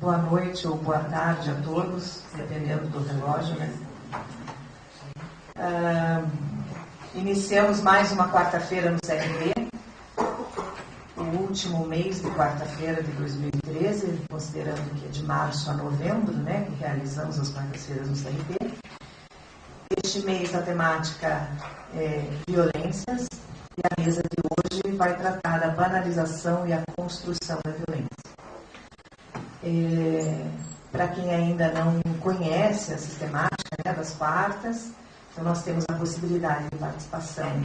Boa noite ou boa tarde a todos, dependendo do relógio, né? Iniciamos mais uma quarta-feira no CRB, o último mês de quarta-feira de 2013, considerando que é de março a novembro, né, que realizamos as quartas-feiras no CRB. Este mês a temática é violências, e a mesa de hoje vai tratar da banalização e a construção da violência. Para quem ainda não conhece a sistemática, né, das quartas, então nós temos a possibilidade de participação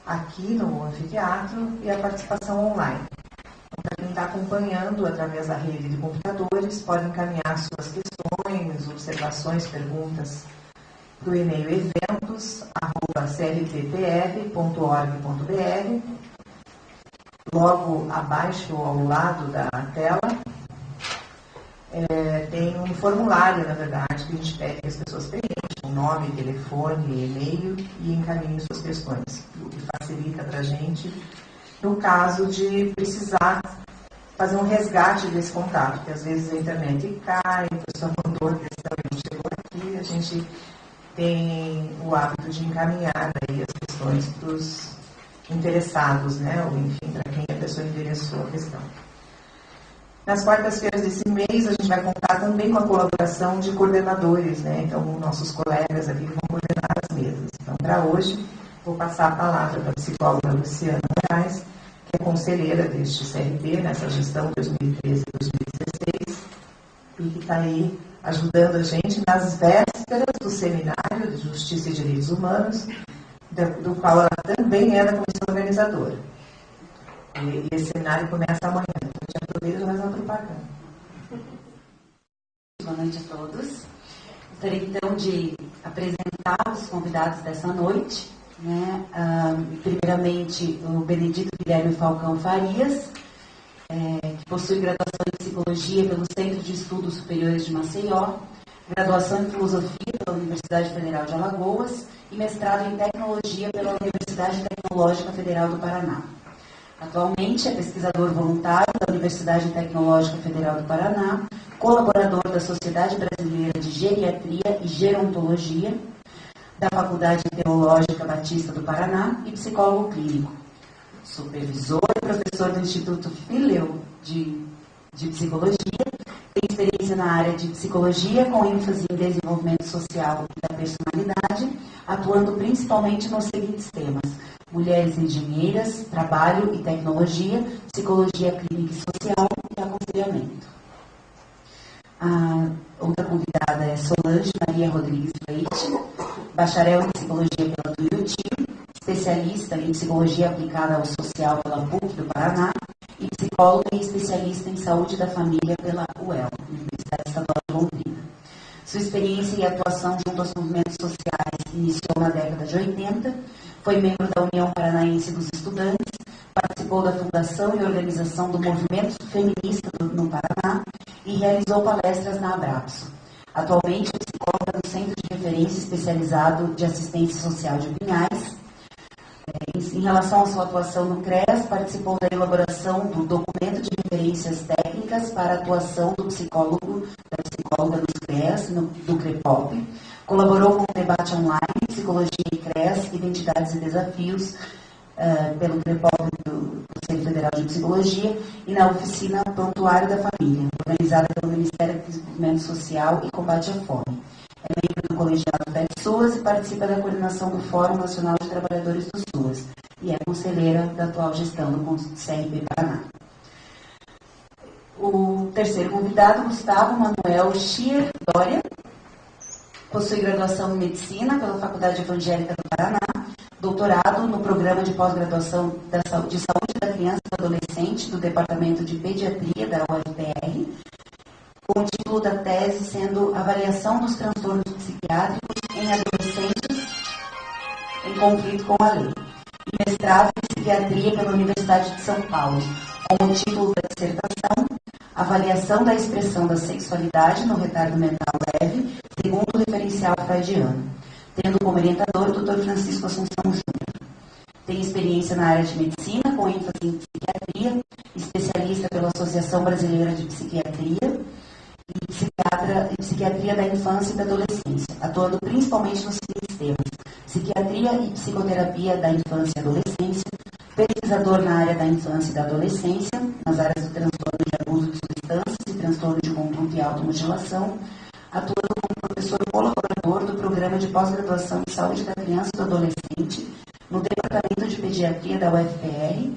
aqui no anfiteatro e a participação online. Então, para quem está acompanhando através da rede de computadores, pode encaminhar suas questões, observações, perguntas para o e-mail eventos@cltpr.org.br. Logo abaixo, ao lado da tela, tem um formulário, na verdade, que a gente pede que as pessoas preencham nome, telefone, e-mail e encaminhem suas questões, o que facilita para a gente no caso de precisar fazer um resgate desse contato, porque às vezes a internet cai, a pessoa mandou a questão e não chegou aqui, a gente tem o hábito de encaminhar aí as questões para os interessados, né? Ou enfim, para quem a pessoa endereçou a questão. Nas quartas-feiras desse mês, a gente vai contar também com a colaboração de coordenadores, né? Então, nossos colegas aqui vão coordenar as mesas. Então, para hoje, vou passar a palavra para a psicóloga Luciana Moraes, que é conselheira deste CRB, nessa gestão 2013-2016, e que está aí ajudando a gente nas vésperas do seminário de Justiça e Direitos Humanos, do qual ela também é da comissão organizadora. E esse seminário começa amanhã. Então, a gente aproveita e já faz uma propaganda. Boa noite a todos. Gostaria então de apresentar os convidados dessa noite. Né? Primeiramente, o Benedito Guilherme Falcão Farias, que possui graduação em Psicologia pelo Centro de Estudos Superiores de Maceió, graduação em Filosofia pela Universidade Federal de Alagoas e mestrado em Tecnologia pela Universidade Tecnológica Federal do Paraná. Atualmente é pesquisador voluntário da Universidade Tecnológica Federal do Paraná, colaborador da Sociedade Brasileira de Geriatria e Gerontologia, da Faculdade Teológica Batista do Paraná e psicólogo clínico. Supervisor e professor do Instituto Fileu de Psicologia, tem experiência na área de psicologia com ênfase em desenvolvimento social e da personalidade, atuando principalmente nos seguintes temas: mulheres engenheiras, trabalho e tecnologia, psicologia clínica e social e aconselhamento. A outra convidada é Solange Maria Rodrigues Leite, bacharel em psicologia pela Tuiuti, especialista em psicologia aplicada ao social pela PUC do Paraná e psicóloga e especialista em saúde da família pela UEL, Universidade Estadual de Londrina. Sua experiência e atuação junto aos movimentos sociais iniciou na década de 80, foi membro da União Paranaense dos Estudantes, participou da fundação e organização do movimento feminista no Paraná e realizou palestras na Abrapso. Atualmente é psicóloga do Centro de Referência Especializado de Assistência Social de Pinhais. Em relação à sua atuação no CREAS, participou da elaboração do documento de referências técnicas para a atuação do psicólogo, da psicóloga nos CREAS, do CREPOP. Colaborou com o debate online, Psicologia e CREAS, Identidades e Desafios, pelo CREPOP do Conselho Federal de Psicologia, e na oficina Prontuário da Família, organizada pelo Ministério do Desenvolvimento Social e Combate à Fome. É membro do Colegiado PET-SUAS e participa da coordenação do Fórum Nacional de Trabalhadores do SUAS e é conselheira da atual gestão do CRB Paraná. O terceiro convidado, Gustavo Manuel Schier Doria, possui graduação em Medicina pela Faculdade Evangélica do Paraná, doutorado no Programa de Pós-Graduação de Saúde da Criança e do Adolescente do Departamento de Pediatria da UFPR, com o título da tese sendo Avaliação dos Transtornos Psiquiátricos em Adolescentes em Conflito com a Lei, e mestrado em Psiquiatria pela Universidade de São Paulo, com o título da dissertação Avaliação da Expressão da Sexualidade no Retardo Mental Leve, segundo o referencial freudiano, tendo como orientador o Dr. Francisco Assunção Júnior. Tem experiência na área de medicina, com ênfase em psiquiatria, especialista pela Associação Brasileira de Psiquiatria, infância e da adolescência, atuando principalmente nos seguintes temas: psiquiatria e psicoterapia da infância e adolescência, pesquisador na área da infância e da adolescência, nas áreas do transtorno de abuso de substâncias e transtorno de conduta e automutilação, atuando como professor colaborador do Programa de Pós-Graduação em Saúde da Criança e do Adolescente, no Departamento de Pediatria da UFPR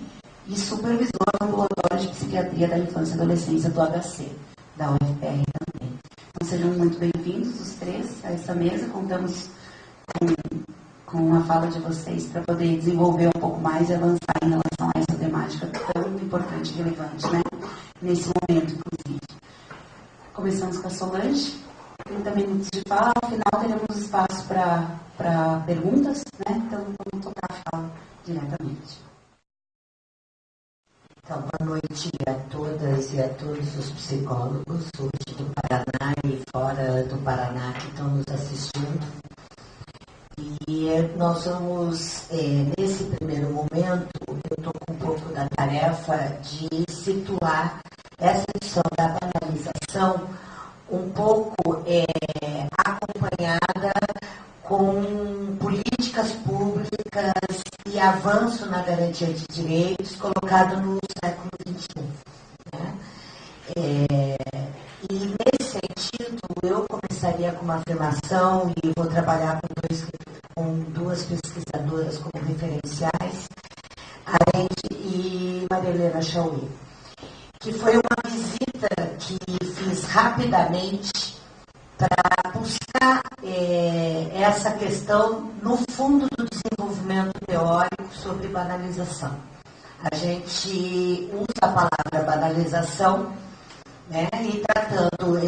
e supervisor do Ambulatório de Psiquiatria da Infância e Adolescência do HC, da UFPR também. Então, sejam muito bem-vindos os três a essa mesa. Contamos com a fala de vocês para poder desenvolver um pouco mais e avançar em relação a essa temática tão importante e relevante, né? Nesse momento, inclusive. Começamos com a Solange, 30 minutos de fala, ao final teremos espaço para perguntas, né? Então, vamos tocar a fala diretamente. Então, boa noite a todas e a todos os psicólogos hoje do Paraná e fora do Paraná que estão nos assistindo. E nós vamos, nesse primeiro momento, eu estou com um pouco da tarefa de situar essa questão da banalização um pouco acompanhada com políticas públicas e avanço na garantia de direitos colocado no século XXI. Né? E nesse sentido, eu começaria com uma afirmação e vou trabalhar com duas pesquisadoras como referenciais, Arende e Maria Helena Chauí, que foi uma visita que fiz rapidamente para buscar essa questão no fundo do desenvolvimento teórico sobre banalização. A gente usa a palavra banalização, né, e tratando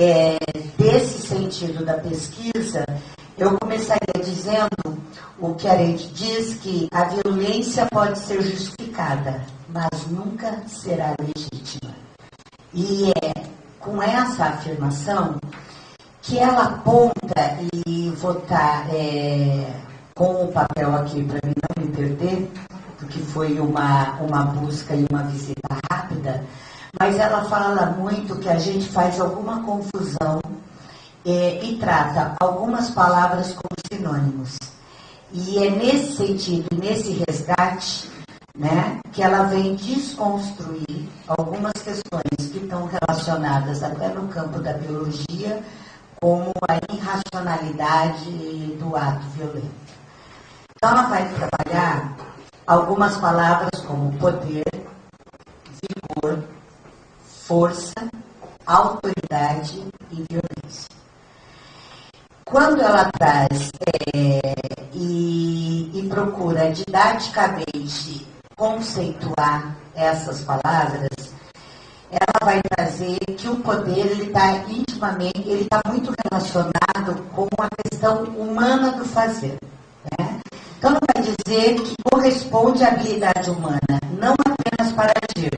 desse sentido da pesquisa, eu começaria dizendo o que a Arende diz, que a violência pode ser justificada, mas nunca será legítima. E é com essa afirmação que ela aponta, e vou estar com o papel aqui para mim não me perder, porque foi uma busca e uma visita rápida, mas ela fala muito que a gente faz alguma confusão e trata algumas palavras como sinônimos. E é nesse sentido, nesse resgate, né, que ela vem desconstruir algumas questões que estão relacionadas até no campo da biologia, como a irracionalidade do ato violento. Então, ela vai trabalhar algumas palavras como poder, vigor, força, autoridade e violência. Quando ela traz e procura didaticamente conceituar essas palavras, ela vai trazer que o poder ele está muito relacionado com a questão humana do fazer. Né? Então, ela vai dizer que corresponde à habilidade humana, não apenas para agir,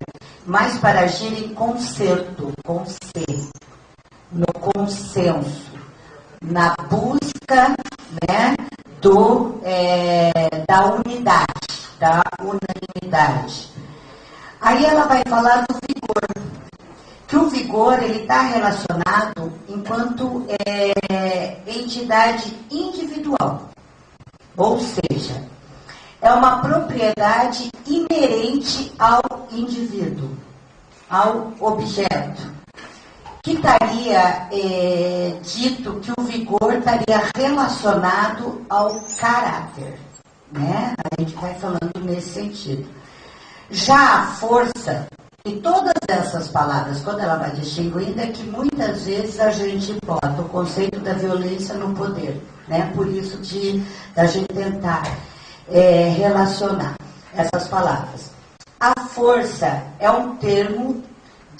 mas para agir em concerto, com ser, no consenso, na busca, né, da unidade, da unanimidade. Aí ela vai falar do vigor, que o vigor ele está relacionado enquanto entidade individual, ou seja, é uma propriedade inerente ao indivíduo, ao objeto, que estaria dito que o vigor estaria relacionado ao caráter, né? A gente vai falando nesse sentido. Já a força, e todas essas palavras, quando ela vai distinguindo, é que muitas vezes a gente bota o conceito da violência no poder, né? Por isso da gente tentar relacionar essas palavras. A força é um termo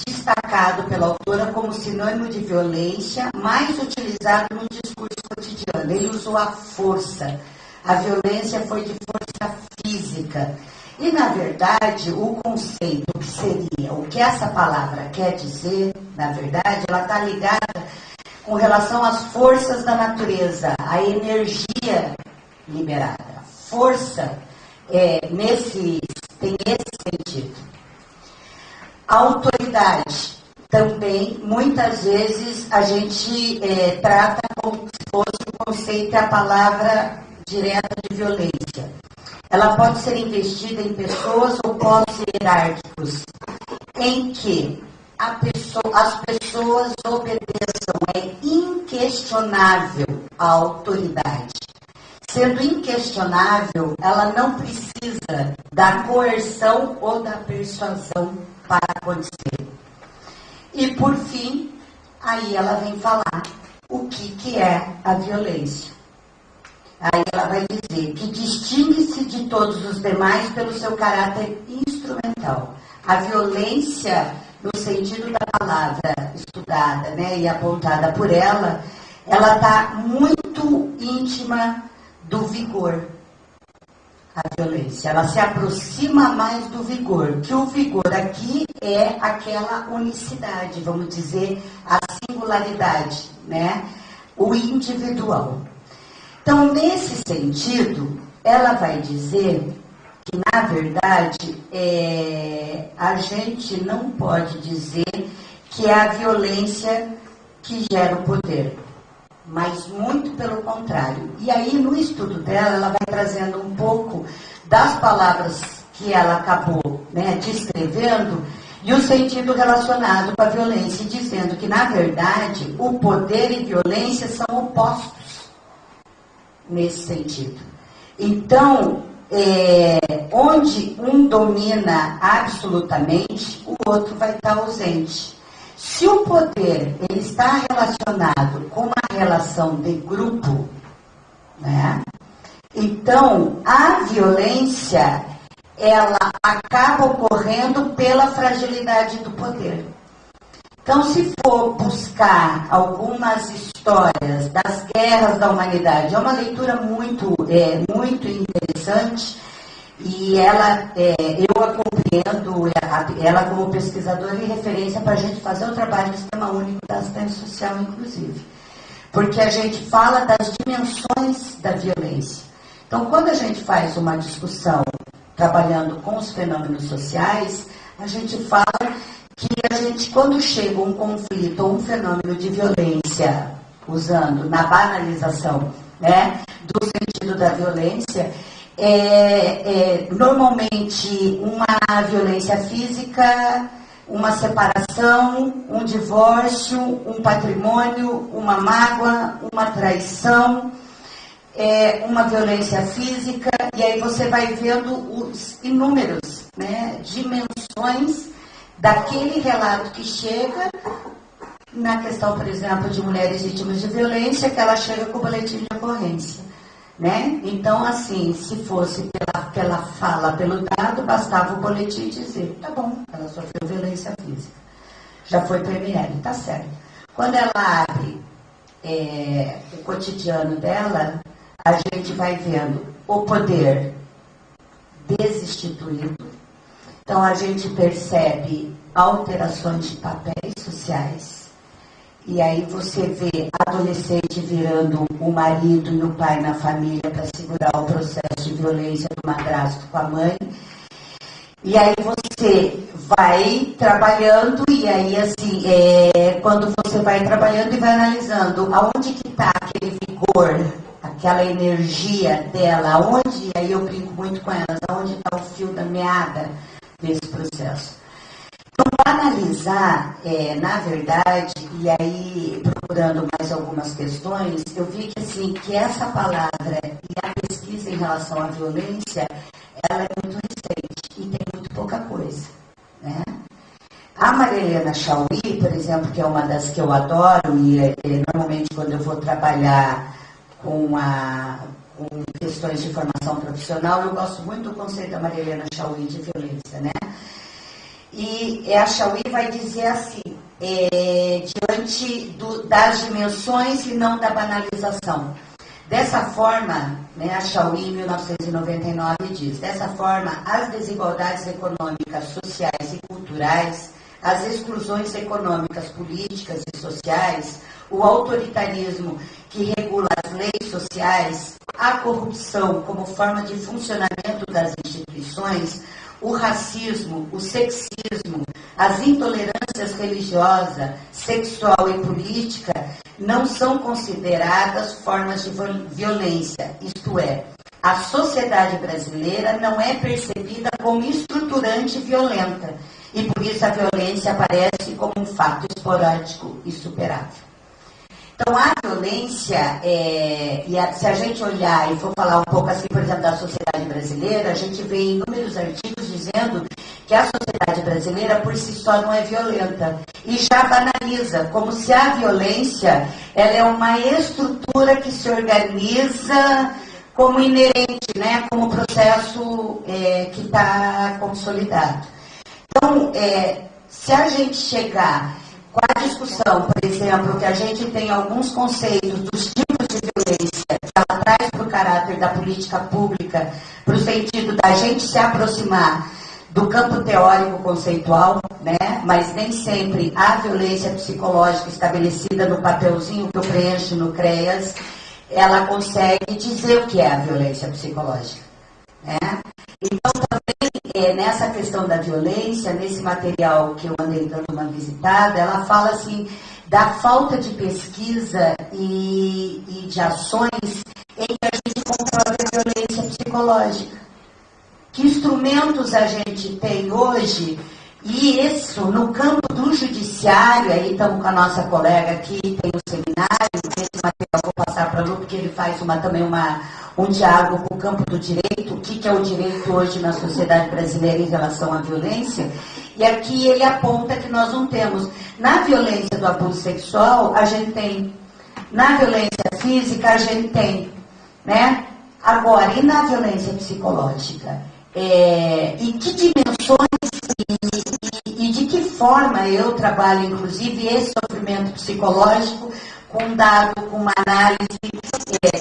destacado pela autora como sinônimo de violência, mais utilizado no discurso cotidiano. Ele usou a força. A violência foi de força física. E, na verdade, o conceito que seria, o que essa palavra quer dizer, na verdade, ela está ligada com relação às forças da natureza, à energia liberada. Força tem esse sentido. A autoridade também, muitas vezes, a gente trata como se fosse o conceito e a palavra direta de violência. Ela pode ser investida em pessoas ou postos hierárquicos, em que as pessoas obedeçam, é inquestionável a autoridade. Sendo inquestionável, ela não precisa da coerção ou da persuasão para acontecer. E, por fim, aí ela vem falar o que é a violência. Aí ela vai dizer que distingue-se de todos os demais pelo seu caráter instrumental. A violência, no sentido da palavra estudada, né, e apontada por ela está muito íntima do vigor. A violência, ela se aproxima mais do vigor, que o vigor aqui é aquela unicidade, vamos dizer, a singularidade, né, o individual. Então, nesse sentido, ela vai dizer que, na verdade, a gente não pode dizer que é a violência que gera o poder, mas muito pelo contrário. E aí, no estudo dela, ela vai trazendo um pouco das palavras que ela acabou, né, descrevendo e o sentido relacionado com a violência, dizendo que, na verdade, o poder e violência são opostos nesse sentido. Então, onde um domina absolutamente, o outro vai estar ausente. Se o poder ele está relacionado com uma relação de grupo, né, então a violência ela acaba ocorrendo pela fragilidade do poder. Então, se for buscar algumas histórias das guerras da humanidade, é uma leitura muito interessante e eu a compreendo ela como pesquisadora e referência para a gente fazer o trabalho do Sistema Único da Assistência Social, inclusive. Porque a gente fala das dimensões da violência. Então, quando a gente faz uma discussão trabalhando com os fenômenos sociais, a gente fala que a gente, quando chega um conflito ou um fenômeno de violência, usando na banalização, né, do sentido da violência, normalmente uma violência física, uma separação, um divórcio, um patrimônio, uma mágoa, uma traição, uma violência física, e aí você vai vendo os inúmeros, né, dimensões daquele relato que chega na questão, por exemplo, de mulheres vítimas de violência, que ela chega com o boletim de ocorrência, né? Então, assim, se fosse pela fala, pelo dado, bastava o boletim dizer, tá bom, ela sofreu violência física, já foi PML, tá certo. Quando ela abre o cotidiano dela, a gente vai vendo o poder desinstituído. Então, a gente percebe alterações de papéis sociais. E aí você vê adolescente virando o marido e o pai na família para segurar o processo de violência do madrasto com a mãe. E aí você vai trabalhando e aí, assim, quando você vai trabalhando e vai analisando aonde que está aquele vigor, aquela energia dela, aonde, aí eu brinco muito com elas, aonde está o fio da meada desse processo. Então, para analisar, na verdade, e aí procurando mais algumas questões, eu vi que, assim, que essa palavra e a pesquisa em relação à violência, ela é muito recente e tem muito pouca coisa, né? A Maria Helena Chauí, por exemplo, que é uma das que eu adoro, e normalmente quando eu vou trabalhar com questões de formação profissional, eu gosto muito do conceito da Maria Helena Chauí de violência, né? E a Chauí vai dizer assim, diante das dimensões e não da banalização. Dessa forma, né, a Chauí, em 1999, diz, dessa forma, as desigualdades econômicas, sociais e culturais, as exclusões econômicas, políticas e sociais, o autoritarismo que regula as leis sociais, a corrupção como forma de funcionamento das instituições, o racismo, o sexismo, as intolerâncias religiosa, sexual e política não são consideradas formas de violência, isto é, a sociedade brasileira não é percebida como estruturante e violenta, e por isso a violência aparece como um fato esporádico e superável. Então, a violência, se a gente olhar e for falar um pouco assim, por exemplo, da sociedade brasileira, a gente vê inúmeros artigos dizendo que a sociedade brasileira, por si só, não é violenta. E já banaliza, como se a violência ela é uma estrutura que se organiza como inerente, né, como processo que está consolidado. Então, se a gente chegar com a discussão, por exemplo, que a gente tem alguns conceitos dos tipos de violência que ela traz para o caráter da política pública, para o sentido da gente se aproximar do campo teórico conceitual, né? Mas nem sempre a violência psicológica estabelecida no papelzinho que eu preencho no CREAS, ela consegue dizer o que é a violência psicológica, né? Então, também, nessa questão da violência, nesse material que eu andei dando uma visitada, ela fala assim, da falta de pesquisa e de ações em que a gente controla a violência psicológica. Que instrumentos a gente tem hoje, e isso no campo do judiciário, aí estamos com a nossa colega aqui, tem um seminário, esse material eu vou passar para a Lu, porque ele faz também um diálogo com o campo do direito, o que é o direito hoje na sociedade brasileira em relação à violência, e aqui ele aponta que nós não temos. Na violência do abuso sexual, a gente tem. Na violência física, a gente tem. Né? Agora, e na violência psicológica? E que dimensões e de que forma eu trabalho, inclusive, esse sofrimento psicológico com dado, com uma análise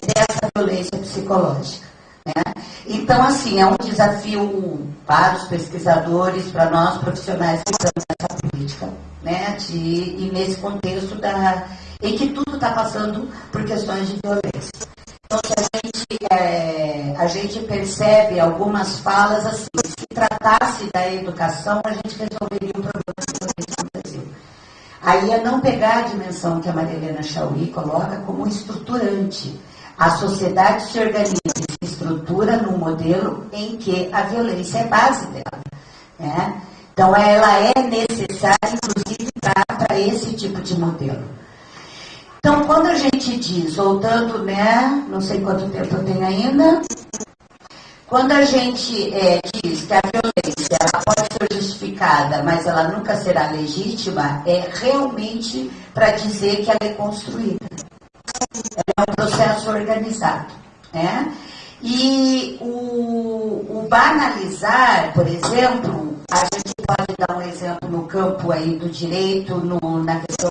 dessa violência psicológica. Né? Então, assim, é um desafio para os pesquisadores, para nós profissionais que estamos nessa política, né? E nesse contexto em que tudo está passando por questões de violência. Então, a gente percebe algumas falas assim, se tratasse da educação, a gente resolveria o problema da violência no Brasil. Aí é não pegar a dimensão que a Maria Helena Chauí coloca como estruturante. A sociedade se organiza e se estrutura num modelo em que a violência é base dela. Né? Então, ela é necessária, inclusive, para esse tipo de modelo. Então, quando a gente diz, voltando, né, não sei quanto tempo eu tenho ainda, quando a gente diz que a violência ela pode ser justificada, mas ela nunca será legítima, é realmente para dizer que ela é construída. Ela é um processo organizado. Né? E o banalizar, por exemplo, a gente pode dar um exemplo no campo aí do direito, na questão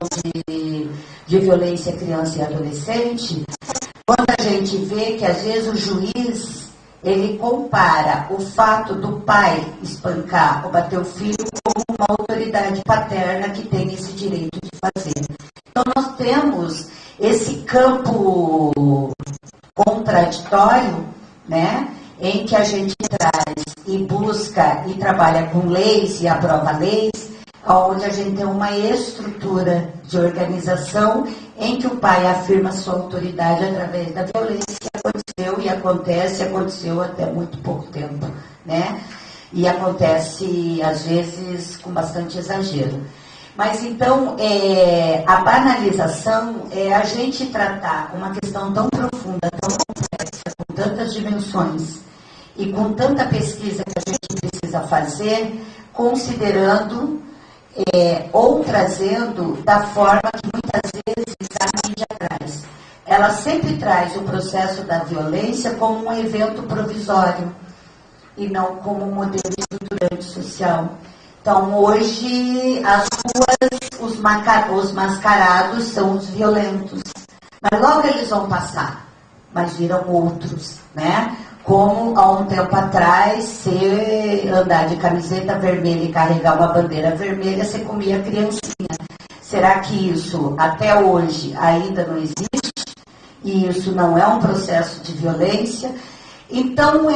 de violência criança e adolescente, quando a gente vê que às vezes o juiz ele compara o fato do pai espancar ou bater o filho como uma autoridade paterna que tem esse direito de fazer. Então nós temos esse campo contraditório, né, em que a gente traz e busca e trabalha com leis e aprova leis, onde a gente tem uma estrutura de organização em que o pai afirma sua autoridade através da violência que aconteceu e aconteceu até muito pouco tempo, né? E acontece, às vezes, com bastante exagero. Mas, então, a banalização é a gente tratar uma questão tão profunda, tão complexa, com tantas dimensões e com tanta pesquisa que a gente precisa fazer, considerando ou trazendo da forma que muitas vezes a mídia traz. Ela sempre traz o processo da violência como um evento provisório e não como um modelo estruturante social. Então, hoje, as ruas, os mascarados são os violentos. Mas logo eles vão passar, mas viram outros, né? Como há um tempo atrás, se andar de camiseta vermelha e carregar uma bandeira vermelha, você comia criancinha. Será que isso, até hoje, ainda não existe? E isso não é um processo de violência? Então,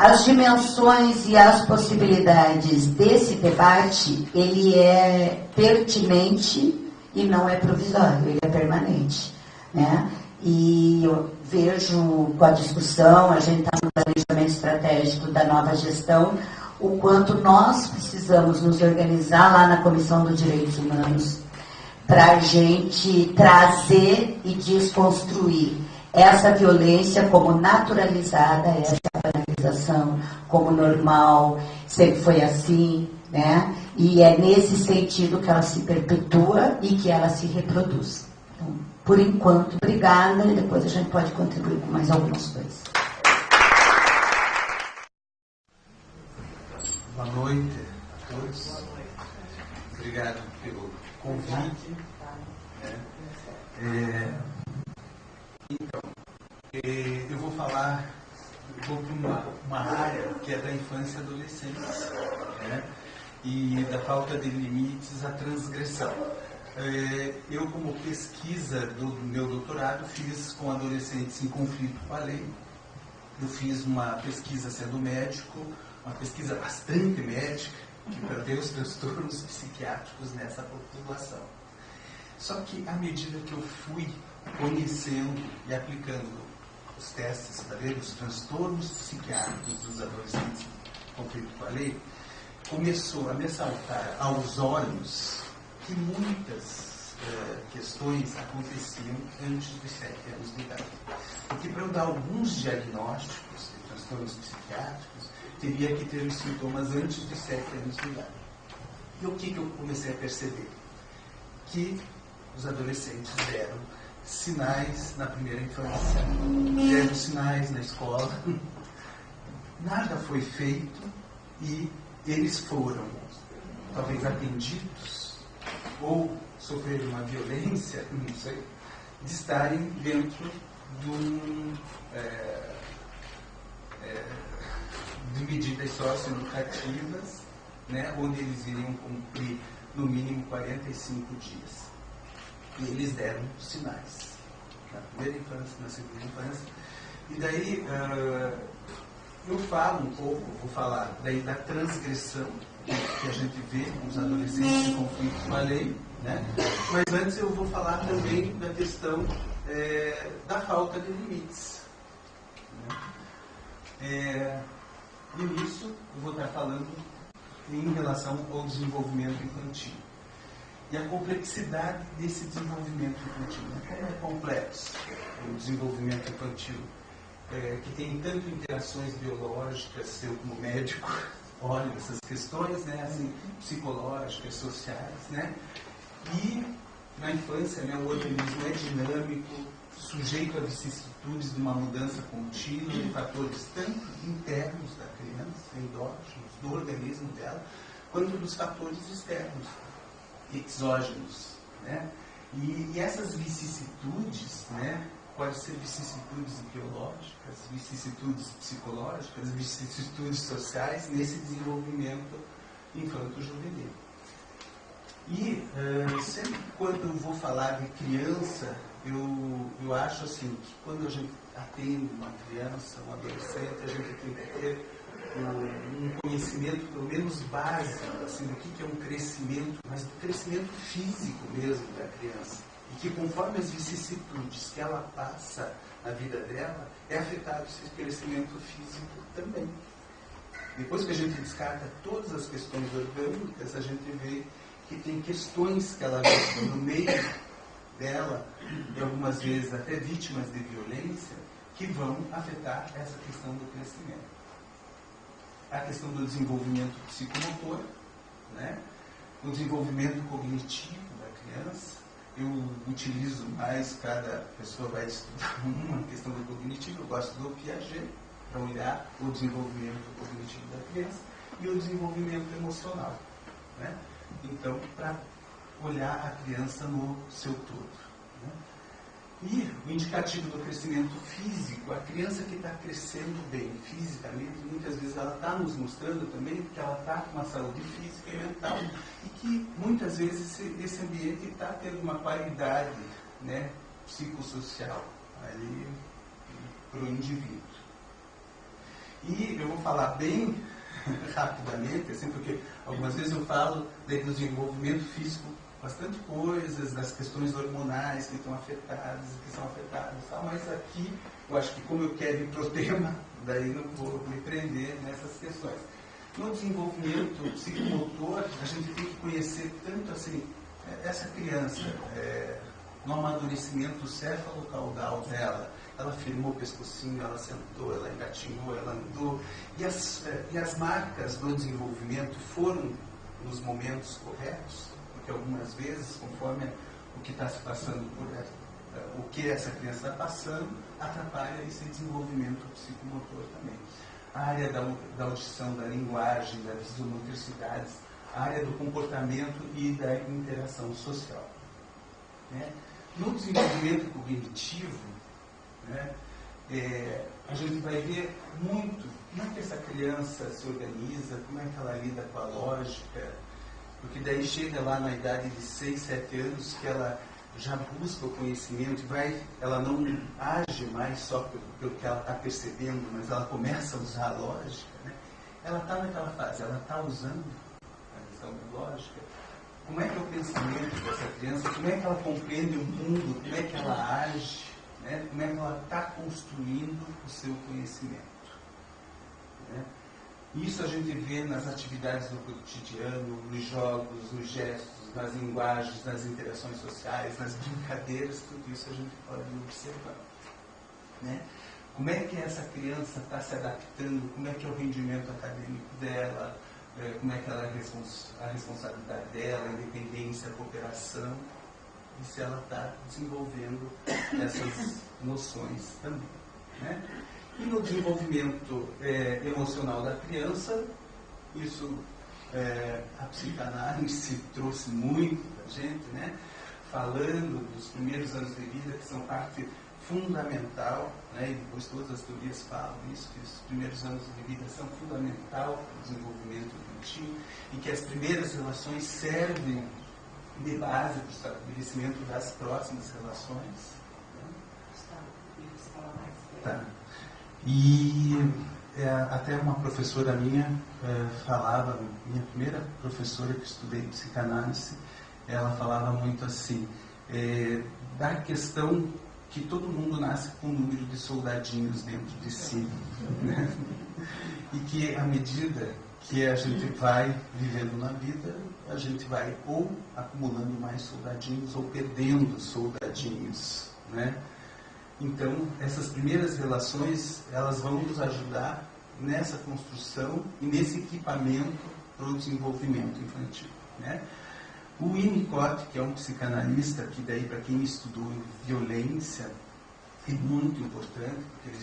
as dimensões e as possibilidades desse debate, ele é pertinente e não é provisório, ele é permanente, né? E eu vejo com a discussão, a gente está no planejamento estratégico da nova gestão, o quanto nós precisamos nos organizar lá na Comissão dos Direitos Humanos para a gente trazer e desconstruir essa violência como naturalizada, essa banalização como normal, sempre foi assim, né? E é nesse sentido que ela se perpetua e que ela se reproduz. Então, por enquanto, obrigada, e depois a gente pode contribuir com mais algumas coisas. Boa noite a todos. Obrigado pelo convite. Então, eu vou falar para uma área que é da infância e adolescência, né? E da falta de limites à transgressão. Eu, como pesquisa do meu doutorado, fiz com adolescentes em conflito com a lei. Eu fiz uma pesquisa sendo médico, uma pesquisa bastante médica, que prevê os transtornos psiquiátricos nessa população. Só que, à medida que eu fui conhecendo e aplicando os testes para ver os transtornos psiquiátricos dos adolescentes em conflito com a lei, começou a me saltar aos olhos que muitas questões aconteciam antes dos 7 anos de idade. Porque para eu dar alguns diagnósticos de transtornos psiquiátricos, teria que ter os sintomas antes dos 7 anos de idade. E o que eu comecei a perceber? Que os adolescentes deram sinais na primeira infância, deram sinais na escola, nada foi feito e eles foram, talvez, atendidos ou sofreram uma violência, não sei, de estarem dentro de medidas socioeducativas, né, onde eles iriam cumprir no mínimo 45 dias. E eles deram sinais na primeira infância, na segunda infância. E daí eu falo um pouco, vou falar daí da transgressão que a gente vê nos adolescentes em conflito com a lei, né? Mas antes eu vou falar também da questão da falta de limites, né? E nisso eu vou estar falando em relação ao desenvolvimento infantil. E a complexidade desse desenvolvimento infantil, né? Como é complexo o desenvolvimento infantil, que tem tanto interações biológicas, eu como médico olho essas questões, né, assim, psicológicas, sociais, né? E na infância, né, o organismo é dinâmico, sujeito a vicissitudes de uma mudança contínua de fatores tanto internos da criança, endógenos, do organismo dela, quanto dos fatores externos, exógenos, né? E essas vicissitudes, né, podem ser vicissitudes biológicas, vicissitudes psicológicas, vicissitudes sociais nesse desenvolvimento infanto-juvenil. E sempre quando eu vou falar de criança, eu acho assim que quando a gente atende uma criança, um adolescente, a gente tem que ter um conhecimento pelo menos básico assim, do que é um crescimento, mas do crescimento físico mesmo da criança. E que conforme as vicissitudes que ela passa na vida dela, é afetado esse crescimento físico também. Depois que a gente descarta todas as questões orgânicas, a gente vê que tem questões que ela vê no meio dela, e algumas vezes até vítimas de violência, que vão afetar essa questão do crescimento. A questão do desenvolvimento psicomotor, né? O desenvolvimento cognitivo da criança. Eu utilizo mais, cada pessoa vai estudar uma questão do cognitivo, eu gosto do Piaget, para olhar o desenvolvimento cognitivo da criança e o desenvolvimento emocional, né? Então, para olhar a criança no seu todo, né? E o indicativo do crescimento físico, a criança que está crescendo bem fisicamente, muitas vezes ela está nos mostrando também que ela está com uma saúde física e mental e que muitas vezes esse ambiente está tendo uma qualidade, né, psicossocial ali para o indivíduo. E eu vou falar bem rapidamente, assim, porque algumas vezes eu falo do desenvolvimento físico, bastante coisas, das questões hormonais que estão afetadas, que são afetadas, tal, mas aqui eu acho que como eu quero ir para o tema, daí não vou me prender nessas questões. No desenvolvimento psicomotor, a gente tem que conhecer tanto assim, essa criança, no amadurecimento céfalo-caudal dela, ela firmou o pescocinho, ela sentou, ela engatinhou, ela andou, e as marcas do desenvolvimento foram nos momentos corretos, porque algumas vezes, conforme o que está se passando por ela, o que essa criança está passando, atrapalha esse desenvolvimento psicomotor também. A área da audição, da linguagem, das visomotricidades, a área do comportamento e da interação social. Né? No desenvolvimento cognitivo, né, a gente vai ver muito como é que essa criança se organiza, como é que ela lida com a lógica, porque daí chega lá na idade de 6, 7 anos que ela já busca o conhecimento, ela não age mais só pelo que ela está percebendo, mas ela começa a usar a lógica. Né? Ela está naquela fase, ela está usando a visão da lógica. Como é que é o pensamento dessa criança? Como é que ela compreende o mundo? Como é que ela age? Né? Como é que ela está construindo o seu conhecimento? Né? Isso a gente vê nas atividades do cotidiano, nos jogos, nos gestos, nas linguagens, nas interações sociais, nas brincadeiras, tudo isso a gente pode observar. Né? Como é que essa criança está se adaptando, como é que é o rendimento acadêmico dela, como é que ela é a responsabilidade dela, a independência, a cooperação, e se ela está desenvolvendo essas noções também. Né? E no desenvolvimento emocional da criança, isso a psicanálise trouxe muito para a gente, né? Falando dos primeiros anos de vida, que são parte fundamental, né? E depois todas as teorias falam isso, que os primeiros anos de vida são fundamental para o desenvolvimento infantil e que as primeiras relações servem de base para o estabelecimento das próximas relações. Né? Tá. E até uma professora minha falava, minha primeira professora que estudei psicanálise, ela falava muito assim, da questão que todo mundo nasce com um número de soldadinhos dentro de si. Né? E que à medida que a gente vai vivendo na vida, a gente vai ou acumulando mais soldadinhos ou perdendo soldadinhos. Né? Então, essas primeiras relações, elas vão nos ajudar nessa construção e nesse equipamento para o desenvolvimento infantil. Né? O Winnicott, que é um psicanalista, que daí para quem estudou violência, é muito importante, porque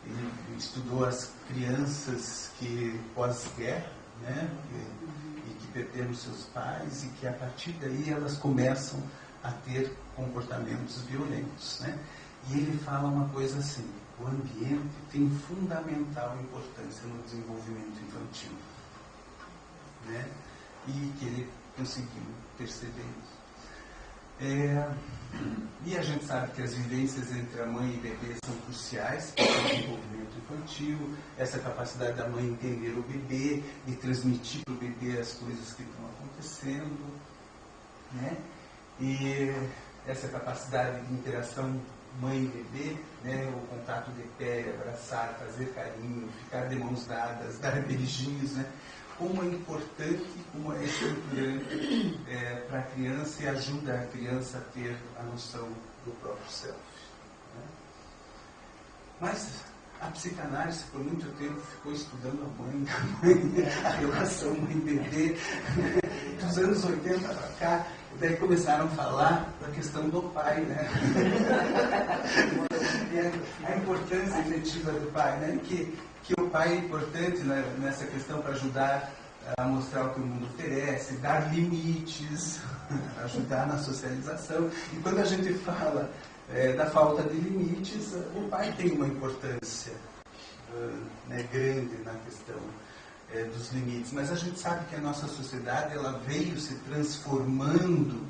ele estudou as crianças que pós-guerra, né? e que perderam seus pais, e que a partir daí elas começam a ter comportamentos violentos. Né? E ele fala uma coisa assim, o ambiente tem fundamental importância no desenvolvimento infantil. Né? E que ele conseguiu perceber isso. E a gente sabe que as vivências entre a mãe e o bebê são cruciais para o desenvolvimento infantil, essa capacidade da mãe entender o bebê e transmitir para o bebê as coisas que estão acontecendo, né? E essa capacidade de interação mãe e bebê, né? O contato de pé, abraçar, fazer carinho, ficar de mãos dadas, dar beijinhos, né? Como é importante, como é estruturante para a criança e ajuda a criança a ter a noção do próprio self. Né? Mas a psicanálise, por muito tempo, ficou estudando a mãe, a relação mãe-bebê. Dos anos 80 para cá, daí começaram a falar da questão do pai, né? A importância efetiva do pai, né? Que o pai é importante, né, nessa questão para ajudar a mostrar o que o mundo oferece, dar limites, ajudar na socialização. E quando a gente fala da falta de limites, o pai tem uma importância né, grande na questão dos limites. Mas a gente sabe que a nossa sociedade ela veio se transformando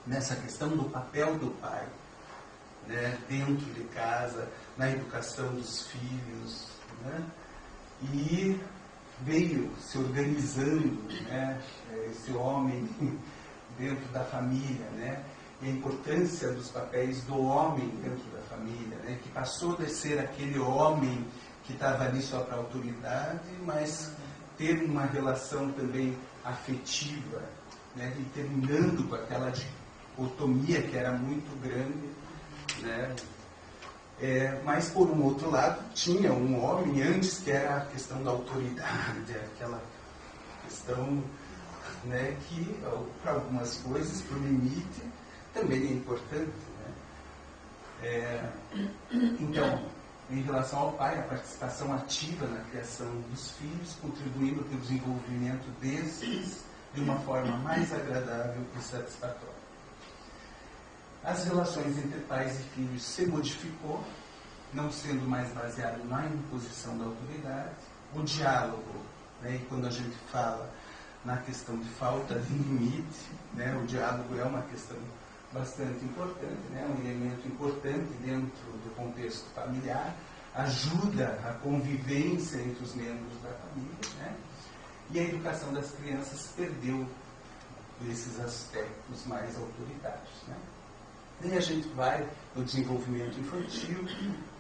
nessa questão do papel do pai, né, dentro de casa, na educação dos filhos, né? E veio se organizando, né, esse homem dentro da família, né, e a importância dos papéis do homem dentro da família, né, que passou de ser aquele homem que estava ali só para autoridade, mas ter uma relação também afetiva, né, e terminando com aquela dicotomia que era muito grande, né. Mas, por um outro lado, tinha um homem antes que era a questão da autoridade, aquela questão, né, que, para algumas coisas, para o limite, também é importante. Né? Então, em relação ao pai, a participação ativa na criação dos filhos, contribuindo para o desenvolvimento desses de uma forma mais agradável e satisfatória. As relações entre pais e filhos se modificou, não sendo mais baseado na imposição da autoridade. O diálogo, né, e quando a gente fala na questão de falta de limite, né, o diálogo é uma questão bastante importante, né, um elemento importante dentro do contexto familiar, ajuda a convivência entre os membros da família, né, e a educação das crianças perdeu esses aspectos mais autoritários. Né. Daí a gente vai no desenvolvimento infantil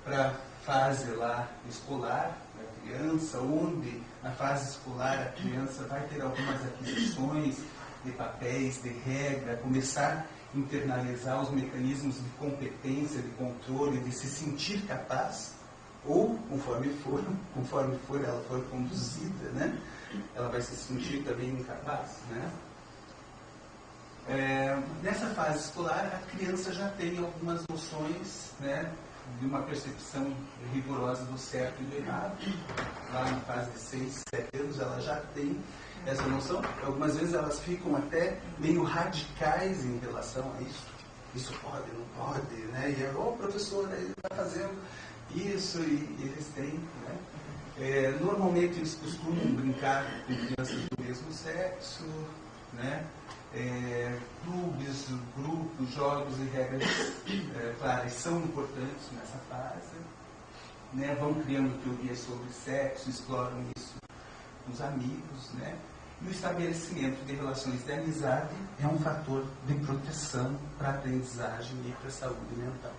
para a fase lá escolar da criança, onde na fase escolar a criança vai ter algumas aquisições de papéis, de regra, começar a internalizar os mecanismos de competência, de controle, de se sentir capaz, ou conforme ela for conduzida, né, ela vai se sentir também incapaz, né. Nessa fase escolar, a criança já tem algumas noções, né, de uma percepção rigorosa do certo e do errado. Lá na fase de 6, 7 anos, ela já tem essa noção. Algumas vezes elas ficam até meio radicais em relação a isso. Isso pode, não pode, né? E o professor, ele está fazendo isso e eles têm, né? Normalmente eles costumam brincar com crianças do mesmo sexo, né? Clubes, grupos, jogos e regras claras são importantes nessa fase, né? Vão criando teorias sobre sexo, exploram isso com os amigos, né? E o estabelecimento de relações de amizade é um fator de proteção para a aprendizagem e para a saúde mental.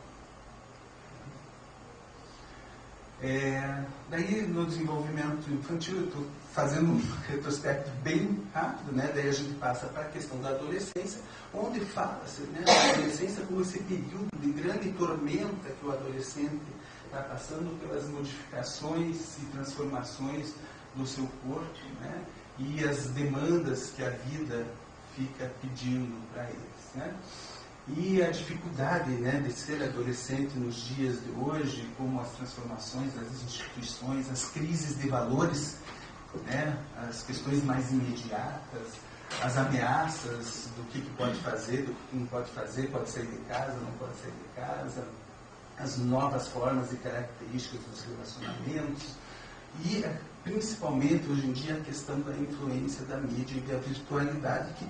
Daí, no desenvolvimento infantil, eu estou fazendo um retrospecto bem rápido, né? Daí a gente passa para a questão da adolescência, onde fala-se, né, da adolescência como esse período de grande tormenta que o adolescente está passando pelas modificações e transformações do seu corpo, né? E as demandas que a vida fica pedindo para eles, né? E a dificuldade, né, de ser adolescente nos dias de hoje, como as transformações das instituições, as crises de valores, né, as questões mais imediatas, as ameaças do que pode fazer, do que não pode fazer, pode sair de casa, não pode sair de casa, as novas formas e características dos relacionamentos e, principalmente, hoje em dia, a questão da influência da mídia e da virtualidade, que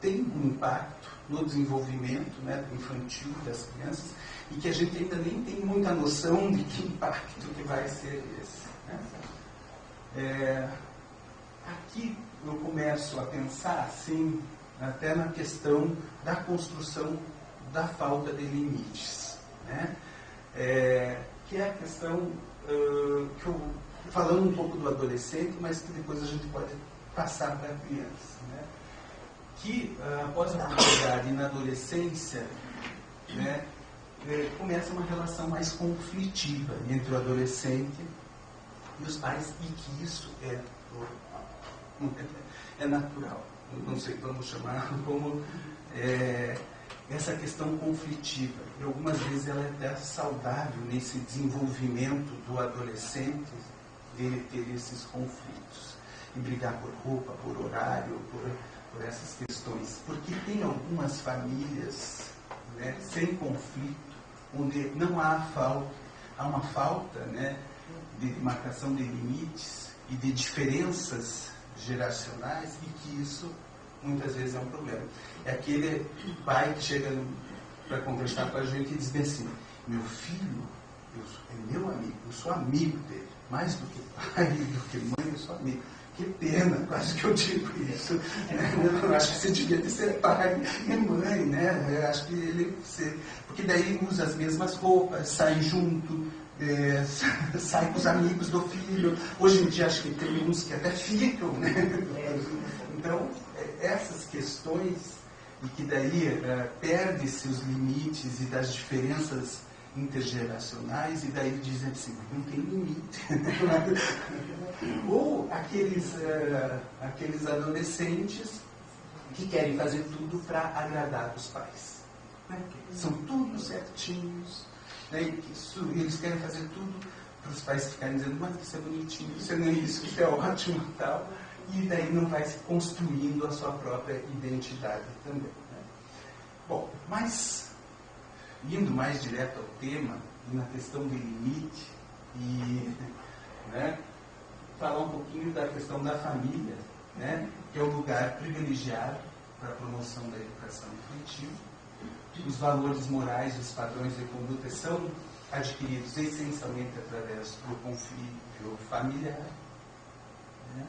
tem um impacto no desenvolvimento, né, infantil das crianças e que a gente ainda nem tem muita noção de que impacto que vai ser esse. Né? Aqui eu começo a pensar, assim, até na questão da construção da falta de limites, né? Que é a questão que eu falando um pouco do adolescente, mas que depois a gente pode passar para a criança, né? Que após a puberdade e na adolescência, né, começa uma relação mais conflitiva entre o adolescente e os pais, e que isso é natural. Não sei como chamar, como essa questão conflitiva. E algumas vezes ela é até saudável nesse desenvolvimento do adolescente, dele ter esses conflitos. E brigar por roupa, por horário, por essas questões. Porque tem algumas famílias, né, sem conflito, onde não há falta, há uma falta, né, de marcação de limites e de diferenças geracionais, e que isso muitas vezes é um problema. É aquele pai que chega para conversar com a gente e diz bem assim: meu filho, é meu amigo, eu sou amigo dele, mais do que pai, do que mãe, eu sou amigo. Que pena, quase que eu digo isso. Né? Eu acho que você devia de ser pai e mãe, né? Eu acho que ele... Porque daí usa as mesmas roupas, sai junto, sai com os amigos do filho. Hoje em dia acho que tem uns que até ficam, né? Então, essas questões, e que daí perde-se os limites e das diferenças intergeracionais, e daí dizem assim, não tem limite. Ou aqueles adolescentes que querem fazer tudo para agradar os pais. Né? São tudo certinhos. Né? Eles querem fazer tudo para os pais ficarem dizendo, mas isso é bonitinho, isso não é isso, isso é ótimo e tal. E daí não vai se construindo a sua própria identidade também. Né? Bom, mas indo mais direto ao tema, e na questão do limite, e né, falar um pouquinho da questão da família, né, que é o lugar privilegiado para a promoção da educação infantil. Os valores morais e os padrões de conduta são adquiridos essencialmente através do convívio familiar. Né?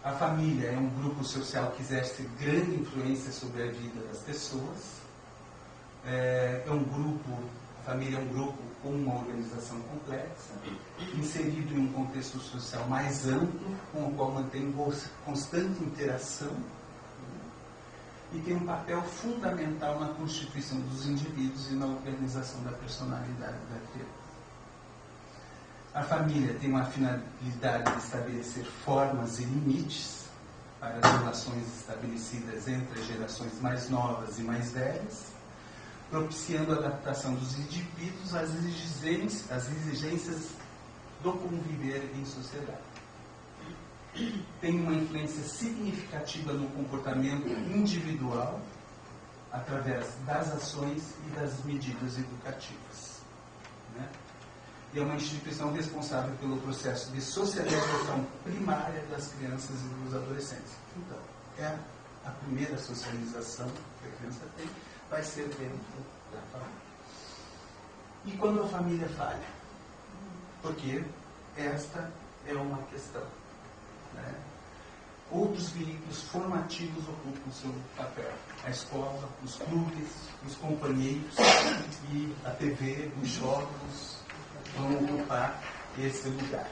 A família é um grupo social que exerce grande influência sobre a vida das pessoas. A família é um grupo com uma organização complexa, inserido em um contexto social mais amplo, com o qual mantém constante interação, e tem um papel fundamental na constituição dos indivíduos e na organização da personalidade da criança. A família tem uma finalidade de estabelecer formas e limites para as relações estabelecidas entre as gerações mais novas e mais velhas, propiciando a adaptação dos indivíduos às exigências do conviver em sociedade. Tem uma influência significativa no comportamento individual através das ações e das medidas educativas. Né? E é uma instituição responsável pelo processo de socialização primária das crianças e dos adolescentes. Então, é a primeira socialização que a criança tem, vai ser dentro da família. E quando a família falha? Porque esta é uma questão. Né? Outros veículos formativos ocupam o seu papel. A escola, os clubes, os companheiros e a TV, os jogos vão ocupar esse lugar.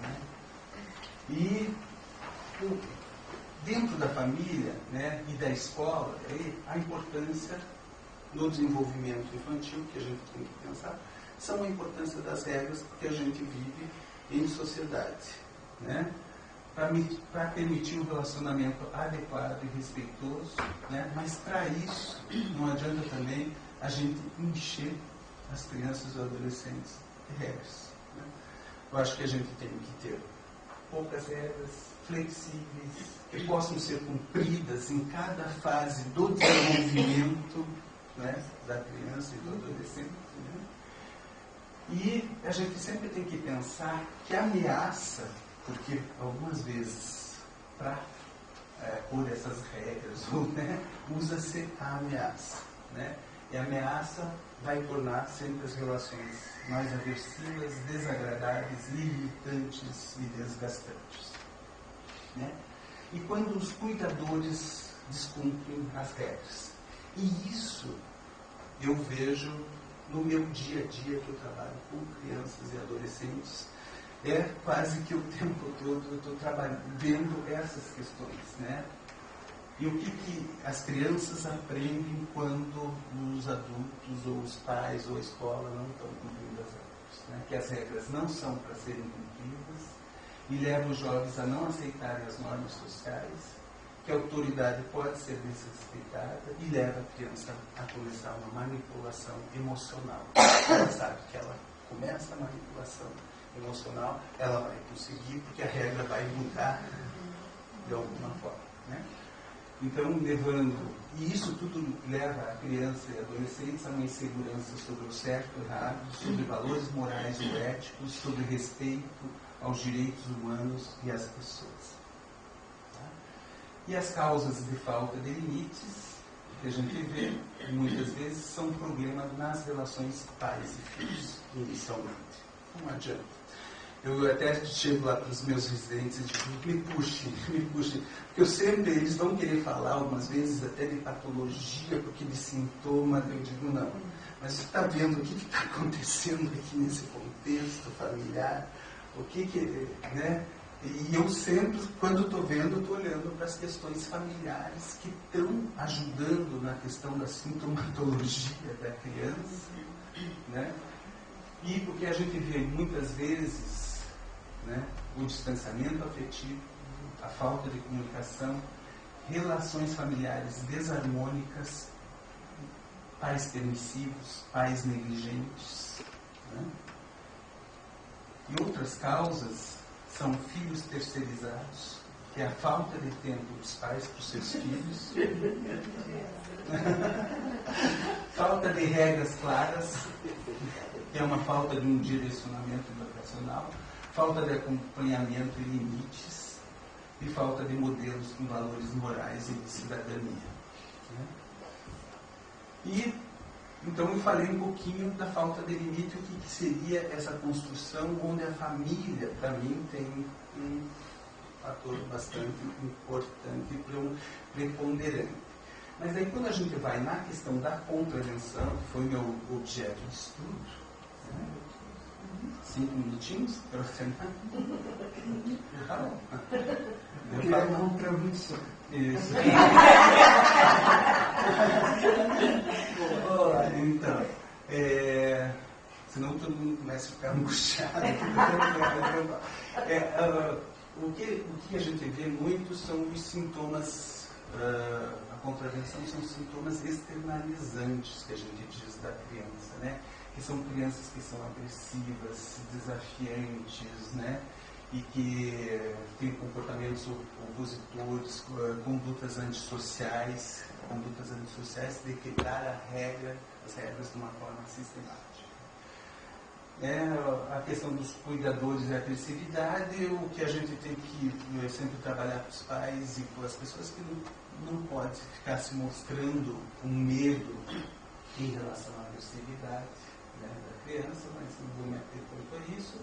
Né? E dentro da família, né, e da escola, a importância no desenvolvimento infantil, que a gente tem que pensar, são a importância das regras que a gente vive em sociedade. Né? Para permitir um relacionamento adequado e respeitoso, né? Mas para isso não adianta também a gente encher as crianças e os adolescentes de regras. Né? Eu acho que a gente tem que ter poucas regras, flexíveis, que possam ser cumpridas em cada fase do desenvolvimento, né, da criança e do adolescente. Né? E a gente sempre tem que pensar que a ameaça, porque algumas vezes, para pôr essas regras, né, usa-se a ameaça. Né? E a ameaça vai tornar sempre as relações mais aversivas, desagradáveis, limitantes e desgastantes. Né? E quando os cuidadores descumprem as regras. E isso eu vejo no meu dia a dia que eu trabalho com crianças e adolescentes. É quase que o tempo todo eu estou vendo essas questões. Né? E o que as crianças aprendem quando os adultos, ou os pais, ou a escola não estão cumprindo as regras. Né? Que as regras não são para serem cumpridas e levam os jovens a não aceitarem as normas sociais, que a autoridade pode ser desrespeitada e leva a criança a começar uma manipulação emocional. Ela sabe que ela começa a manipulação emocional, ela vai conseguir, porque a regra vai mudar de alguma forma. Né? Então, e isso tudo leva a criança e adolescentes a uma insegurança sobre o certo e o errado, sobre valores morais ou éticos, sobre respeito aos direitos humanos e às pessoas. Tá? E as causas de falta de limites que a gente vê, muitas vezes, são problemas nas relações pais e filhos, inicialmente. Não adianta. Eu até chego lá para os meus residentes e digo, me puxe, porque eu sempre, eles vão querer falar, algumas vezes, até de patologia, porque de sintoma, eu digo, não. Mas você está vendo o que está acontecendo aqui nesse contexto familiar? O que né? E eu sempre, quando estou vendo, estou olhando para as questões familiares que estão ajudando na questão da sintomatologia da criança, né? E porque a gente vê muitas vezes, né, o distanciamento afetivo, a falta de comunicação, relações familiares desarmônicas, pais permissivos, pais negligentes, né? E outras causas são filhos terceirizados, que é a falta de tempo dos pais para os seus filhos, falta de regras claras, que é uma falta de um direcionamento educacional, falta de acompanhamento e limites, e falta de modelos com valores morais e de cidadania. Né? E, então, eu falei um pouquinho da falta de limite, o que seria essa construção onde a família, para mim, tem um fator bastante importante, preponderante. Mas aí, quando a gente vai na questão da contravenção, que foi meu objeto de estudo, né? 5 minutinhos para você sentar? Tá bom. Eu falo contravenção. Isso. Então, senão todo mundo começa a ficar angustiado. O que a gente vê muito são os sintomas, a contravenção são sintomas externalizantes que a gente diz da criança, né? Que são crianças que são agressivas, desafiantes, né? E que têm comportamentos opositores, condutas antissociais de quebrar as regras de uma forma sistemática. A questão dos cuidadores e a agressividade, o que a gente tem que sempre trabalhar com os pais e com as pessoas que não pode ficar se mostrando um medo em relação à agressividade, né, da criança, mas não vou me ater tanto a isso.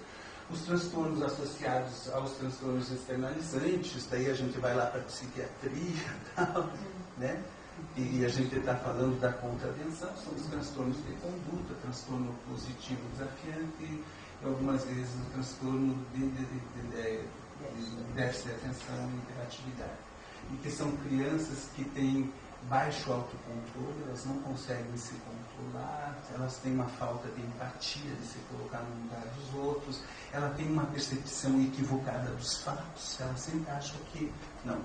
Os transtornos associados aos transtornos externalizantes, daí a gente vai lá para a psiquiatria e tal, né? E a gente está falando da contravenção, são os transtornos de conduta, transtorno positivo desafiante e algumas vezes o transtorno de déficit de atenção e hiperatividade. E que são crianças que têm baixo autocontrole, elas não conseguem se controlar, elas têm uma falta de empatia, de se colocar no lugar dos outros, ela tem uma percepção equivocada dos fatos, ela sempre acha que, não,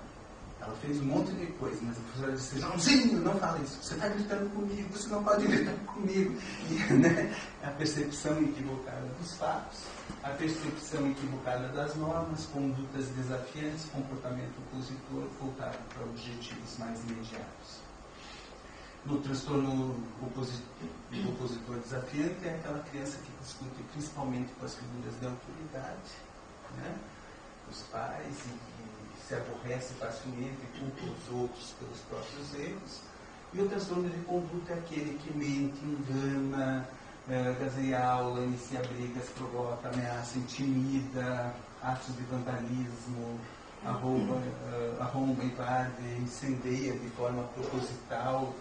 ela fez um monte de coisa, mas a professora disse, Joãozinho, não fala isso, você está gritando comigo, você não pode gritar comigo. E, né, a percepção equivocada dos fatos, a percepção equivocada das normas, condutas desafiantes, comportamento opositor voltado para objetivos mais imediatos. No transtorno opositor desafiante é aquela criança que discute principalmente com as figuras de autoridade, né, os pais, e se aborrece facilmente, culpa os outros pelos próprios erros. E o transtorno de conduta é aquele que mente, engana, gazeia aula, inicia brigas, provoca ameaça, intimida, atos de vandalismo, arromba, invade, incendeia de forma proposital,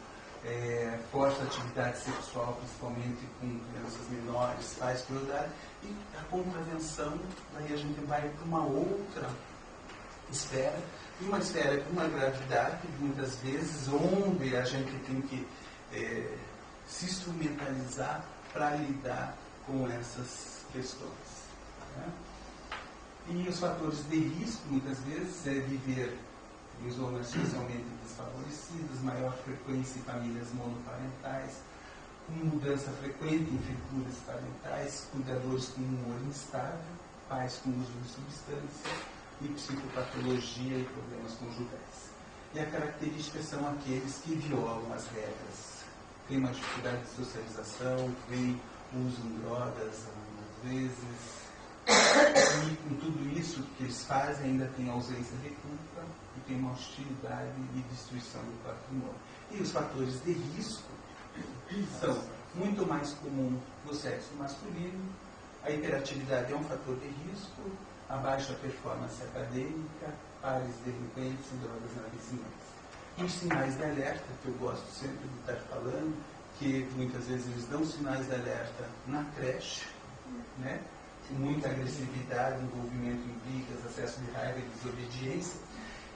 força atividade sexual, principalmente com crianças menores, faz crueldade. E a contravenção, daí a gente vai para uma outra esfera, e uma esfera com uma gravidade, muitas vezes, onde a gente tem que se instrumentalizar para lidar com essas questões. Né? E os fatores de risco, muitas vezes, é viver em zonas socialmente desfavorecidas, maior frequência em famílias monoparentais, com mudança frequente em figuras parentais, cuidadores com humor instável, pais com uso de substância, e psicopatologia e problemas conjugais. E a característica são aqueles que violam as regras, têm uma dificuldade de socialização, usam drogas algumas vezes, e com tudo isso que que eles fazem ainda tem ausência de culpa e tem uma hostilidade e destruição do patrimônio. E os fatores de risco são muito mais comuns no sexo masculino. A hiperatividade é um fator de risco, a baixa performance acadêmica, pares delinquentes e drogas na vizinhança. E os sinais de alerta, que eu gosto sempre de estar falando, que muitas vezes eles dão sinais de alerta na creche, né? Muita agressividade, envolvimento em brigas, acesso de raiva e desobediência,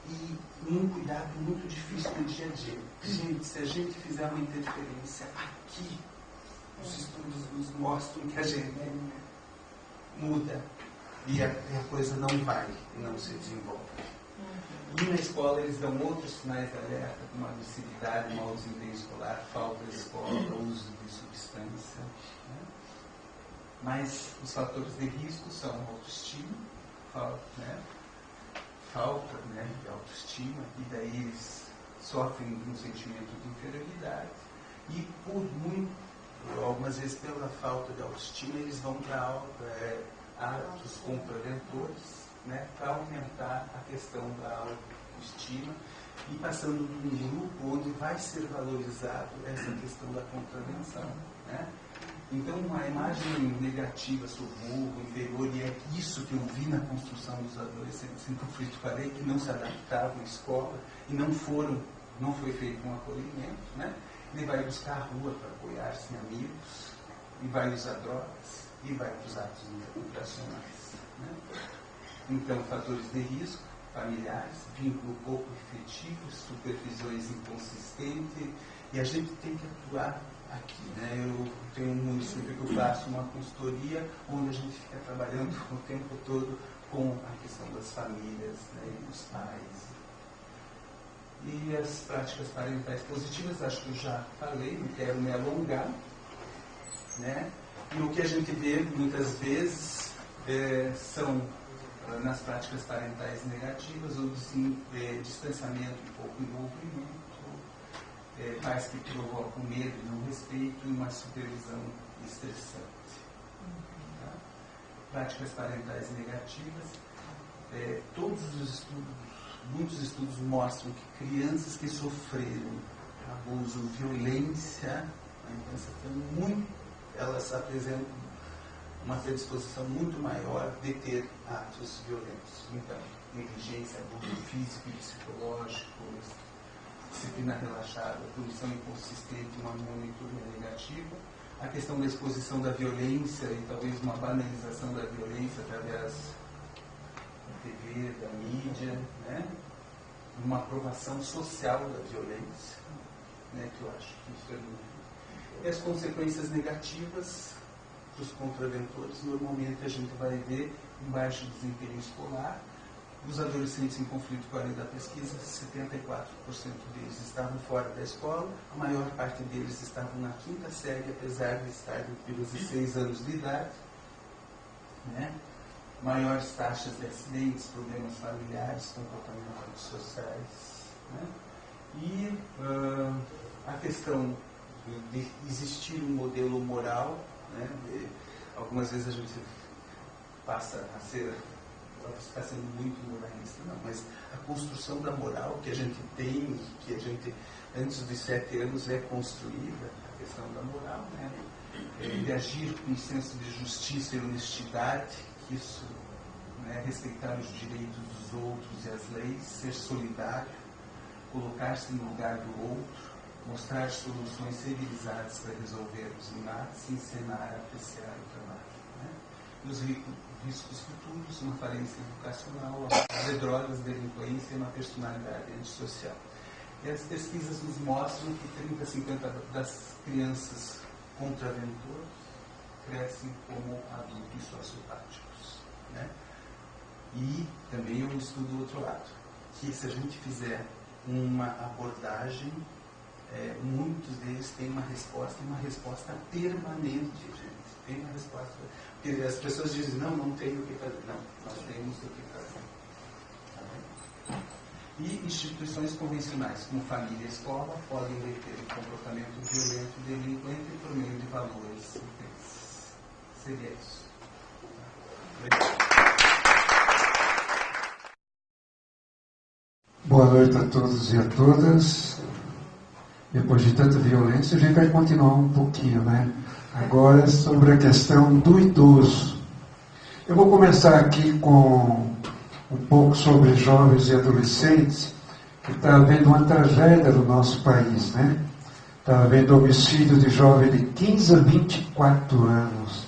e um cuidado muito difícil no dia a dia. Gente, se a gente fizer uma interferência aqui, os estudos nos mostram que a gente muda e a coisa não vai, não se desenvolve. E na escola eles dão outros sinais de alerta, como agressividade, mau desempenho escolar, falta de escola, uso de substância. Né? Mas os fatores de risco são autoestima, falta de autoestima, e daí eles sofrem de um sentimento de inferioridade. E algumas vezes pela falta de autoestima, eles vão para atos contraventores, né, para aumentar a questão da autoestima e passando de um grupo onde vai ser valorizado essa questão da contravenção. Né? Então, uma imagem negativa, sou burro, inferior, e é isso que eu vi na construção dos adolescentes em conflito com a lei, que não se adaptavam à escola e não foi feito um acolhimento. Né? Ele vai buscar a rua para apoiar-se em amigos, e vai usar drogas, e vai para os atos infracionais. Né? Então, fatores de risco, familiares, vínculo pouco efetivo, supervisões inconsistentes, e a gente tem que atuar aqui. Né? Eu tenho um município que eu faço uma consultoria, onde a gente fica trabalhando o tempo todo com a questão das famílias, né, e dos pais. E as práticas parentais positivas, acho que eu já falei, não quero me alongar. Né? E o que a gente vê muitas vezes são, nas práticas parentais negativas, o distanciamento e pouco envolvimento, pais que provocam medo e não respeito e uma supervisão estressante. Tá? Práticas parentais negativas, todos os estudos, muitos estudos mostram que crianças que sofreram abuso, violência, na infância, elas apresentam uma predisposição muito maior de ter atos violentos. Então, negligência, abuso físico e psicológico, disciplina relaxada, punição inconsistente, uma monitoria negativa, a questão da exposição da violência e talvez uma banalização da violência através da TV, da mídia, né? Uma aprovação social da violência, né? Que eu acho que isso é muito. E as consequências negativas dos contraventores, normalmente a gente vai ver um baixo desempenho escolar. Os adolescentes em conflito com a lei da pesquisa, 74% deles estavam fora da escola, a maior parte deles estavam na quinta série, apesar de estar entre 16 anos de idade. Né? Maiores taxas de acidentes, problemas familiares, comportamentais sociais. Né? E a questão de existir um modelo moral, né? Algumas vezes a gente passa a ser, está sendo muito moralista, não, mas a construção da moral que a gente tem, que a gente, antes dos 7 anos, é construída, a questão da moral, né? De agir com senso de justiça e honestidade, isso, né? Respeitar os direitos dos outros e as leis, ser solidário, colocar-se no lugar do outro, mostrar soluções civilizadas para resolver os embates, ensinar, apreciar o trabalho. Né? E os riscos futuros, uma falência educacional, abuso de drogas, delinquência e uma personalidade antissocial. E as pesquisas nos mostram que 30% a 50% das crianças contraventoras crescem como adultos sociopáticos. Né? E também eu estudo o outro lado, que se a gente fizer uma abordagem, muitos deles têm uma resposta permanente, gente. Tem uma resposta. Porque as pessoas dizem, não tenho o que fazer. Não, nós temos o que fazer. Tá bem? E instituições convencionais, como família e escola, podem deter um comportamento violento e delinquente por meio de valores intensos. Seria isso. Obrigado. Boa noite a todos e a todas. Depois de tanta violência, a gente vai continuar um pouquinho, né? Agora sobre a questão do idoso. Eu vou começar aqui com um pouco sobre jovens e adolescentes, que está havendo uma tragédia no nosso país, né? Está havendo homicídio de jovem de 15 a 24 anos.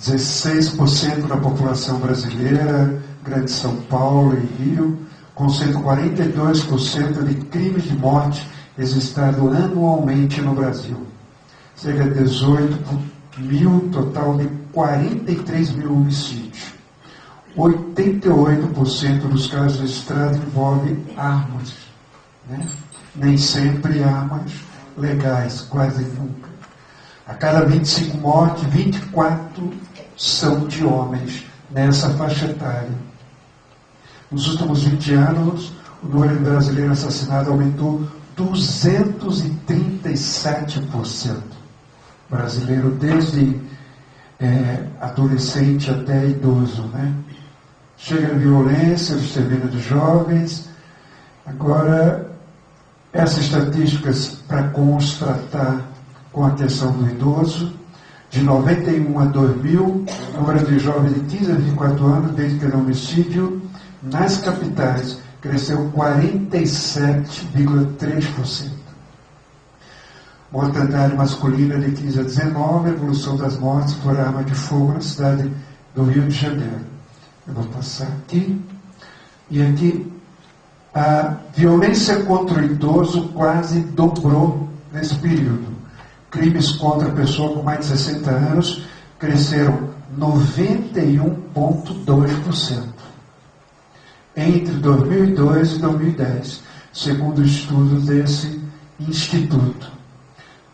16% da população brasileira, Grande São Paulo e Rio, com 142% de crimes de morte registrados anualmente no Brasil. Cerca de 18 mil, total de 43 mil homicídios. 88% dos casos registrados envolvem armas, né? Nem sempre armas legais, quase nunca. A cada 25 mortes, 24 são de homens nessa faixa etária. Nos últimos 20 anos, o número de brasileiros assassinados aumentou 237%. Brasileiro desde adolescente até idoso, né? Chega a violência, o extermínio de jovens. Agora, essas estatísticas para constatar com a questão do idoso, de 91 a 2000, o número de jovens de 15 a 24 anos, desde que era homicídio, nas capitais, cresceu 47,3%. Mortandade masculina de 15 a 19, evolução das mortes por arma de fogo na cidade do Rio de Janeiro. Eu vou passar aqui. E aqui, a violência contra o idoso quase dobrou nesse período. Crimes contra a pessoa com mais de 60 anos cresceram 91,2% entre 2002 e 2010, segundo o estudo desse instituto.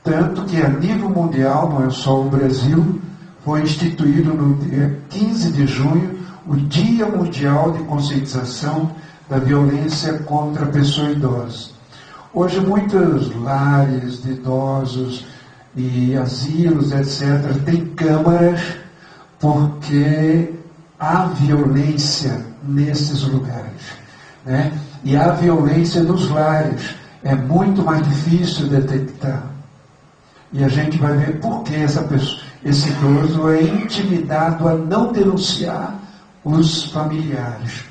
Tanto que, a nível mundial, não é só o Brasil, foi instituído no dia 15 de junho o Dia Mundial de Conscientização da Violência contra a Pessoa Idosa. Hoje, muitos lares de idosos e asilos, etc., têm câmaras porque há violência nesses lugares, né? E há violência nos lares. É muito mais difícil detectar. E a gente vai ver por que esse idoso é intimidado a não denunciar os familiares.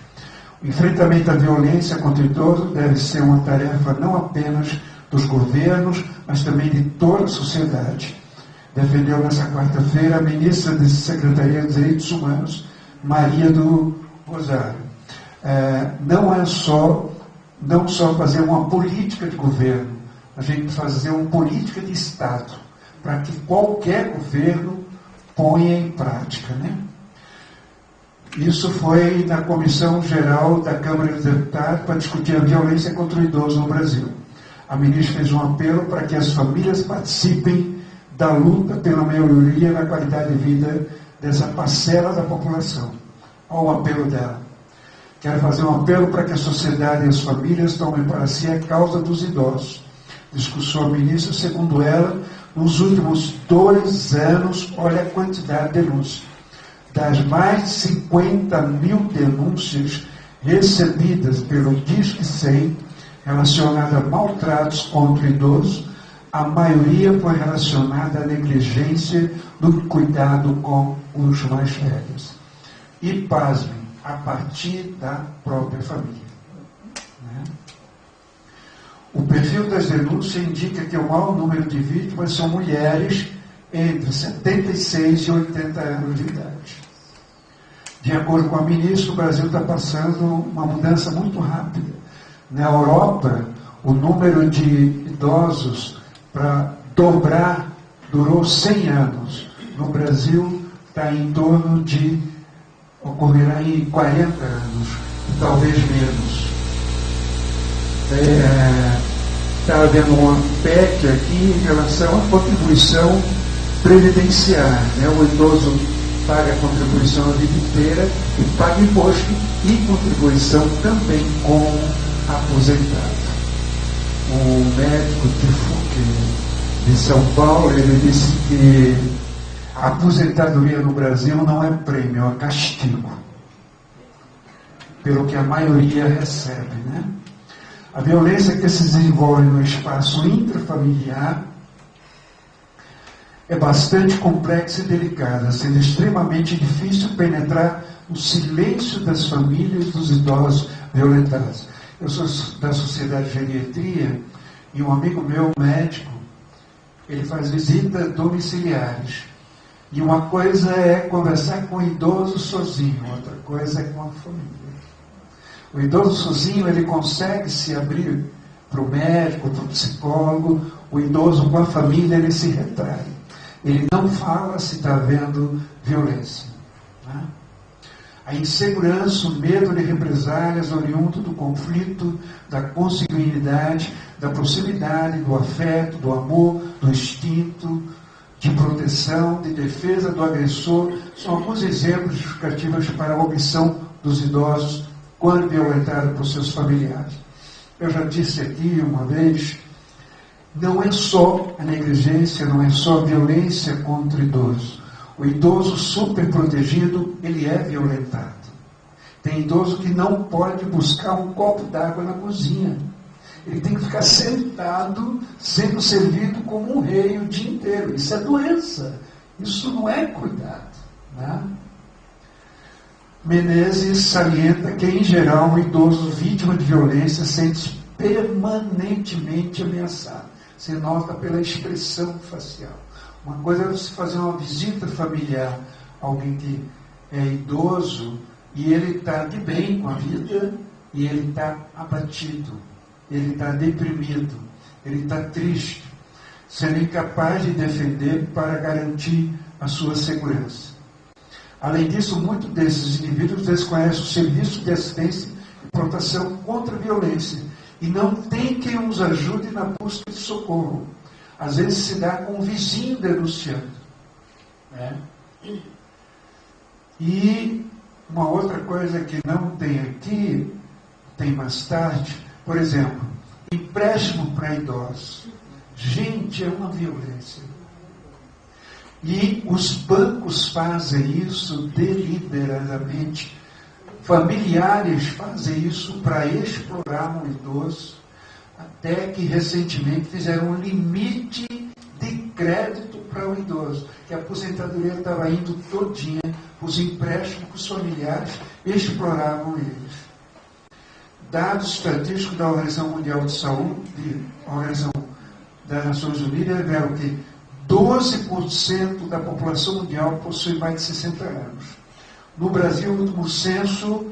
O enfrentamento à violência contra o idoso deve ser uma tarefa não apenas dos governos, mas também de toda a sociedade. Defendeu nessa quarta-feira a ministra da Secretaria de Direitos Humanos, Maria do Rosário. Não só fazer uma política de governo, a gente fazer uma política de Estado, para que qualquer governo ponha em prática, né? Isso foi na Comissão Geral da Câmara dos Deputados para discutir a violência contra o idoso no Brasil. A ministra fez um apelo para que as famílias participem da luta pela melhoria na qualidade de vida dessa parcela da população. Olha o apelo dela. Quero fazer um apelo para que a sociedade e as famílias tomem para si a causa dos idosos. Discussou a ministra, segundo ela, nos últimos 2 anos, olha a quantidade de denúncias. Das mais de 50 mil denúncias recebidas pelo Disque 100 relacionadas a maltratos contra o idoso, a maioria foi relacionada à negligência no cuidado com os mais velhos. E, pasmem, a partir da própria família. Né? O perfil das denúncias indica que o maior número de vítimas são mulheres entre 76 e 80 anos de idade. De acordo com a ministra, o Brasil está passando uma mudança muito rápida. Na Europa, o número de idosos para dobrar durou 100 anos. No Brasil, está em torno de, ocorrerá em 40 anos, talvez menos. Está havendo uma PEC aqui em relação à contribuição previdenciária, né? O idoso paga a contribuição a vida inteira e paga imposto e contribuição também como aposentado. O médico de São Paulo, ele disse que a aposentadoria no Brasil não é prêmio, é castigo. pelo que a maioria recebe, né? A violência que se desenvolve no espaço intrafamiliar é bastante complexa e delicada, sendo extremamente difícil penetrar o silêncio das famílias dos idosos violentados. Eu sou da Sociedade de Geriatria e um amigo meu, médico, ele faz visitas domiciliares. E uma coisa é conversar com o idoso sozinho, outra coisa é com a família. O idoso sozinho, ele consegue se abrir para o médico, para o psicólogo. O idoso com a família, ele se retrai. Ele não fala se está havendo violência, né? A insegurança, o medo de represálias oriundo do conflito, da consanguinidade, da proximidade, do afeto, do amor, do instinto de proteção, de defesa do agressor, são alguns exemplos justificativos para a omissão dos idosos quando violentados por seus familiares. Eu já disse aqui uma vez, não é só a negligência, não é só a violência contra o idoso. O idoso superprotegido, ele é violentado. Tem idoso que não pode buscar um copo d'água na cozinha. Ele tem que ficar sentado, sendo servido como um rei o dia inteiro. Isso é doença. Isso não é cuidado, né? Menezes salienta que, em geral, um idoso vítima de violência sente-se permanentemente ameaçado. Se nota pela expressão facial. Uma coisa é você fazer uma visita familiar a alguém que é idoso e ele está de bem com a vida e ele está abatido, ele está deprimido, ele está triste, sendo incapaz de defender para garantir a sua segurança. Além disso, muitos desses indivíduos desconhecem o serviço de assistência e proteção contra a violência e não tem quem os ajude na busca de socorro. Às vezes se dá com um vizinho denunciando, né? E uma outra coisa que não tem aqui, tem mais tarde, por exemplo, empréstimo para idosos. Gente, é uma violência. E os bancos fazem isso deliberadamente. Familiares fazem isso para explorar um idoso, até que recentemente fizeram um limite de crédito para o idoso, que a aposentadoria estava indo todinha, os empréstimos que os familiares exploravam eles. Dados estatísticos da Organização Mundial de Saúde, a Organização das Nações Unidas, revelam que 12% da população mundial possui mais de 60 anos. No Brasil, o último censo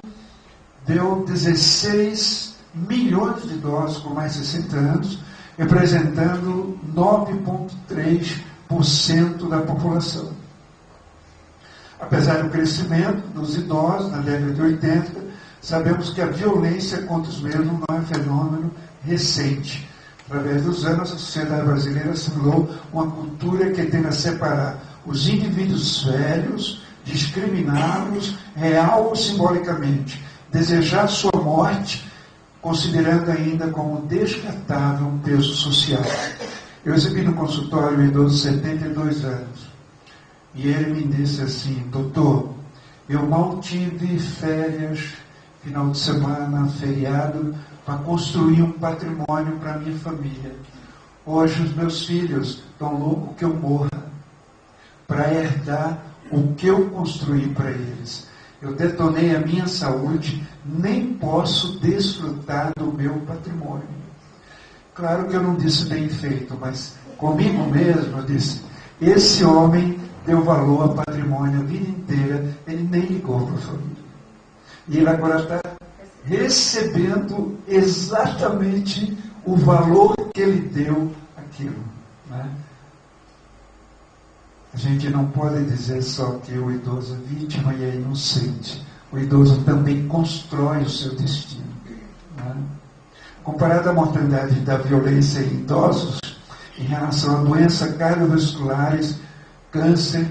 deu 16 milhões de idosos com mais de 60 anos, representando 9,3% da população. Apesar do crescimento dos idosos na década de 80, sabemos que a violência contra os mesmos não é um fenômeno recente. Através dos anos, a sociedade brasileira assimilou uma cultura que tende a separar os indivíduos velhos, discriminá-los real ou simbolicamente, desejar sua morte, considerando ainda como descartável um peso social. Eu recebi no consultório um idoso de 72 anos, e ele me disse assim: doutor, eu mal tive férias, final de semana, feriado, para construir um patrimônio para minha família. Hoje os meus filhos estão loucos que eu morra, para herdar o que eu construí para eles. Eu detonei a minha saúde, nem posso desfrutar do meu patrimônio. Claro que eu não disse bem feito, mas comigo mesmo eu disse: esse homem deu valor ao patrimônio a vida inteira, ele nem ligou para a família. E ele agora está recebendo exatamente o valor que ele deu àquilo, né? A gente não pode dizer só que o idoso é vítima e é inocente. O idoso também constrói o seu destino, né? Comparado à mortalidade da violência em idosos, em relação a doenças cardiovasculares, câncer,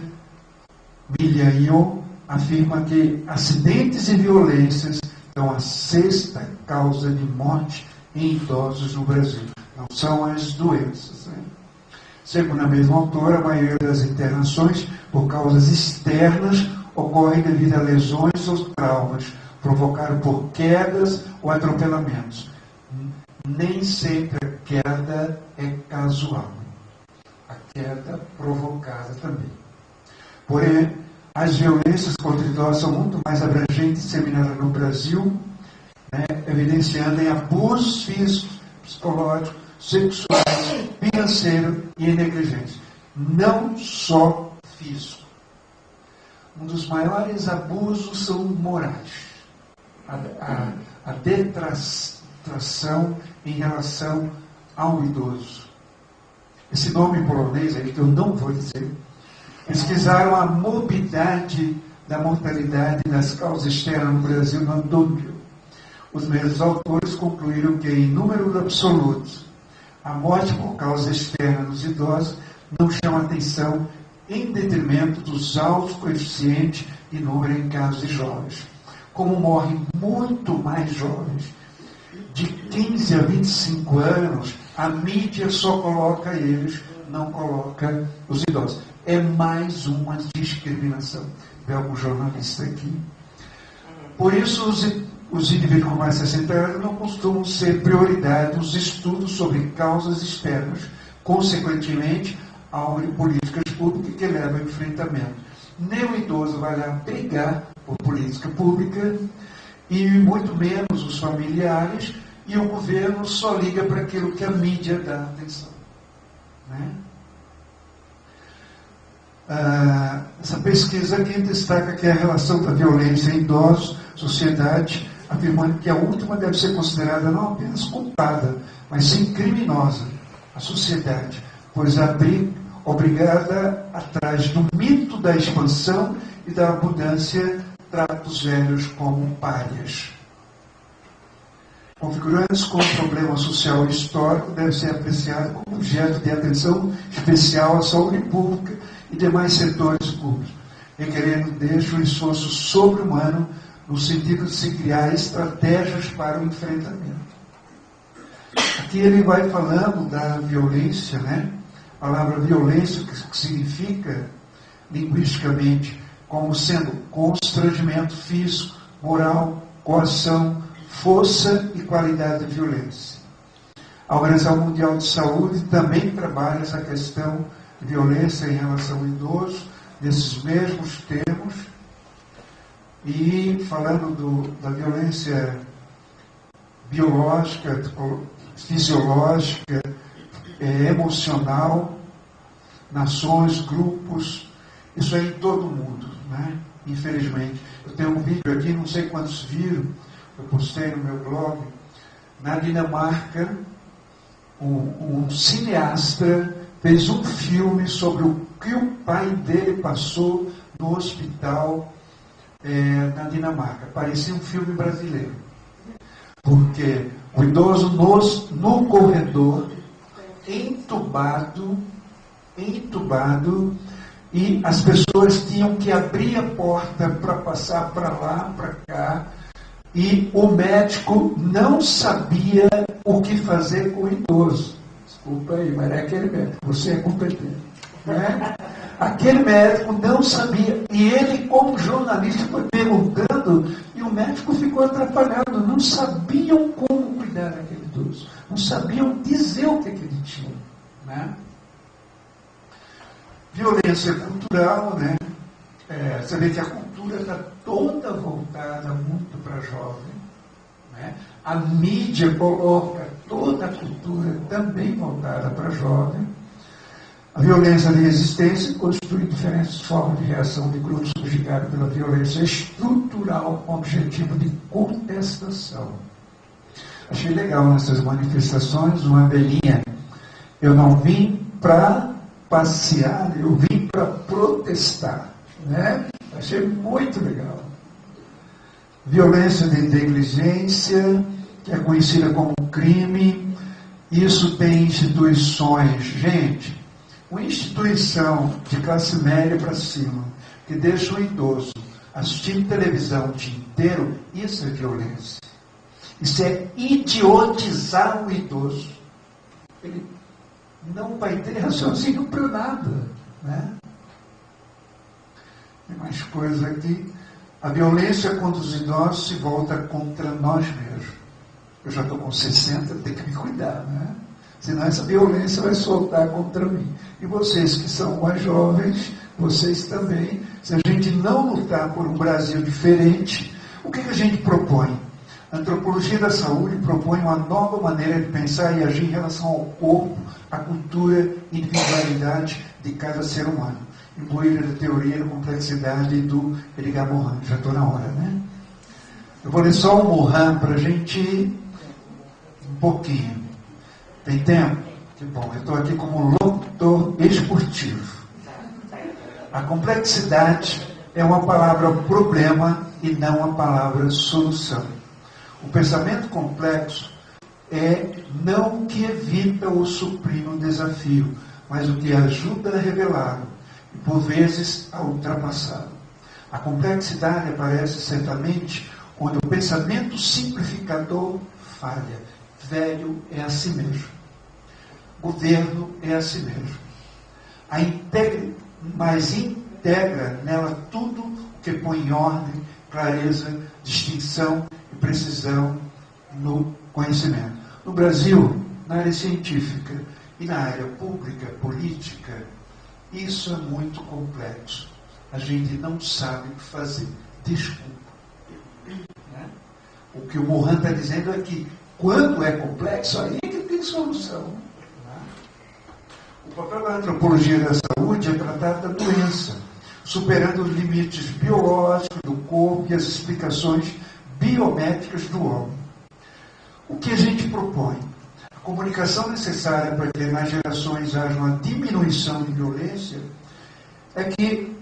Milian afirma que acidentes e violências são a sexta causa de morte em idosos no Brasil. Não são as doenças, né? Segundo a mesma autora, a maioria das internações por causas externas ocorre devido a lesões ou traumas, provocado por quedas ou atropelamentos. Nem sempre a queda é casual. A queda provocada também. Porém, as violências contra idosos são muito mais abrangentes e disseminadas no Brasil, né, evidenciando em abusos físicos, psicológicos, sexuais, financeiros e negligentes. Não só físico. Um dos maiores abusos são morais. A detração em relação ao idoso. Esse nome polonês aí, que eu não vou dizer, pesquisaram a morbidade da mortalidade das causas externas no Brasil no ano 2000. Os mesmos autores concluíram que, em números absolutos, a morte por causa externa dos idosos não chama atenção em detrimento dos altos coeficientes de número em casos de jovens. Como morrem muito mais jovens, de 15 a 25 anos, a mídia só coloca eles, não coloca os idosos. É mais uma discriminação. Vê algum jornalista aqui. Por isso, os indivíduos com mais de 60 anos não costumam ser prioridade nos estudos sobre causas externas. Consequentemente, há políticas públicas que levam ao enfrentamento. Nem o idoso vai lá brigar por política pública, e muito menos os familiares, e o governo só liga para aquilo que a mídia dá atenção. Né? Essa pesquisa aqui destaca que a relação da violência em idosos, sociedade, afirmando que a última deve ser considerada não apenas culpada, mas sim criminosa, a sociedade, pois obrigada atrás do mito da expansão e da abundância, trata os velhos como párias. Configurando-se como problema social e histórico, deve ser apreciado como objeto de atenção especial à saúde pública e demais setores públicos, requerendo desde um esforço sobre-humano no sentido de se criar estratégias para o enfrentamento. Aqui ele vai falando da violência, né? A palavra violência, que significa, linguisticamente, como sendo constrangimento físico, moral, coação, força e qualidade de violência. A Organização Mundial de Saúde também trabalha essa questão de violência em relação ao idoso, nesses mesmos termos, e falando da violência biológica, fisiológica, emocional, nações, grupos, isso é em todo o mundo, né? Infelizmente. Eu tenho um vídeo aqui, não sei quantos viram, eu postei no meu blog. Na Dinamarca, um cineasta fez um filme sobre o que o pai dele passou no hospital na Dinamarca. Parecia um filme brasileiro. Porque o idoso no corredor, entubado, e as pessoas tinham que abrir a porta para passar para lá, para cá, e o médico não sabia o que fazer com o idoso. Desculpa aí, mas é aquele médico, você é competente. Né? Aquele médico não sabia, e ele, como jornalista, foi perguntando, e o médico ficou atrapalhado, não sabiam como cuidar daquele idoso, não sabiam dizer o que ele tinha. Né? Violência cultural, né? Você vê que a cultura está toda voltada muito para jovem. Né? A mídia coloca toda a cultura também voltada para jovem. A violência de resistência constitui diferentes formas de reação de grupos subjugados pela violência estrutural com objetivo de contestação. Achei legal nessas manifestações uma velhinha. Eu não vim para passear, eu vim para protestar. Né? Achei muito legal. Violência de negligência, que é conhecida como crime. Isso tem instituições, gente, uma instituição de classe média para cima, que deixa o idoso assistir televisão o dia inteiro, isso é violência. Isso é idiotizar o idoso. Ele não vai ter raciocínio para nada. Né? Tem mais coisas aqui. A violência contra os idosos se volta contra nós mesmos. Eu já estou com 60, tenho que me cuidar, né? Senão essa violência vai soltar contra mim. E vocês que são mais jovens, vocês também. Se a gente não lutar por um Brasil diferente, o que a gente propõe? A antropologia da saúde propõe uma nova maneira de pensar e agir em relação ao corpo, à cultura e individualidade de cada ser humano, imbuída da teoria da complexidade do Edgar Morin. Já estou na hora, né? Eu vou ler só o Morin para a gente ir um pouquinho. Tem tempo? Que bom, eu estou aqui como locutor esportivo. A complexidade é uma palavra problema e não uma palavra solução. O pensamento complexo é não o que evita ou suprime um desafio, mas o que ajuda a revelá-lo e, por vezes, a ultrapassá-lo. A complexidade aparece certamente quando o pensamento simplificador falha. Velho é a si mesmo. Governo é a si mesmo. Mas integra nela tudo o que põe em ordem, clareza, distinção e precisão no conhecimento. No Brasil, na área científica e na área pública, política, isso é muito complexo. A gente não sabe o que fazer. Desculpa. Né? O que o Morin está dizendo é que quando é complexo, aí é que tem solução. Né? O papel da antropologia da saúde é tratar da doença, superando os limites biológicos do corpo e as explicações biométricas do homem. O que a gente propõe? A comunicação necessária para que nas gerações haja uma diminuição de violência é que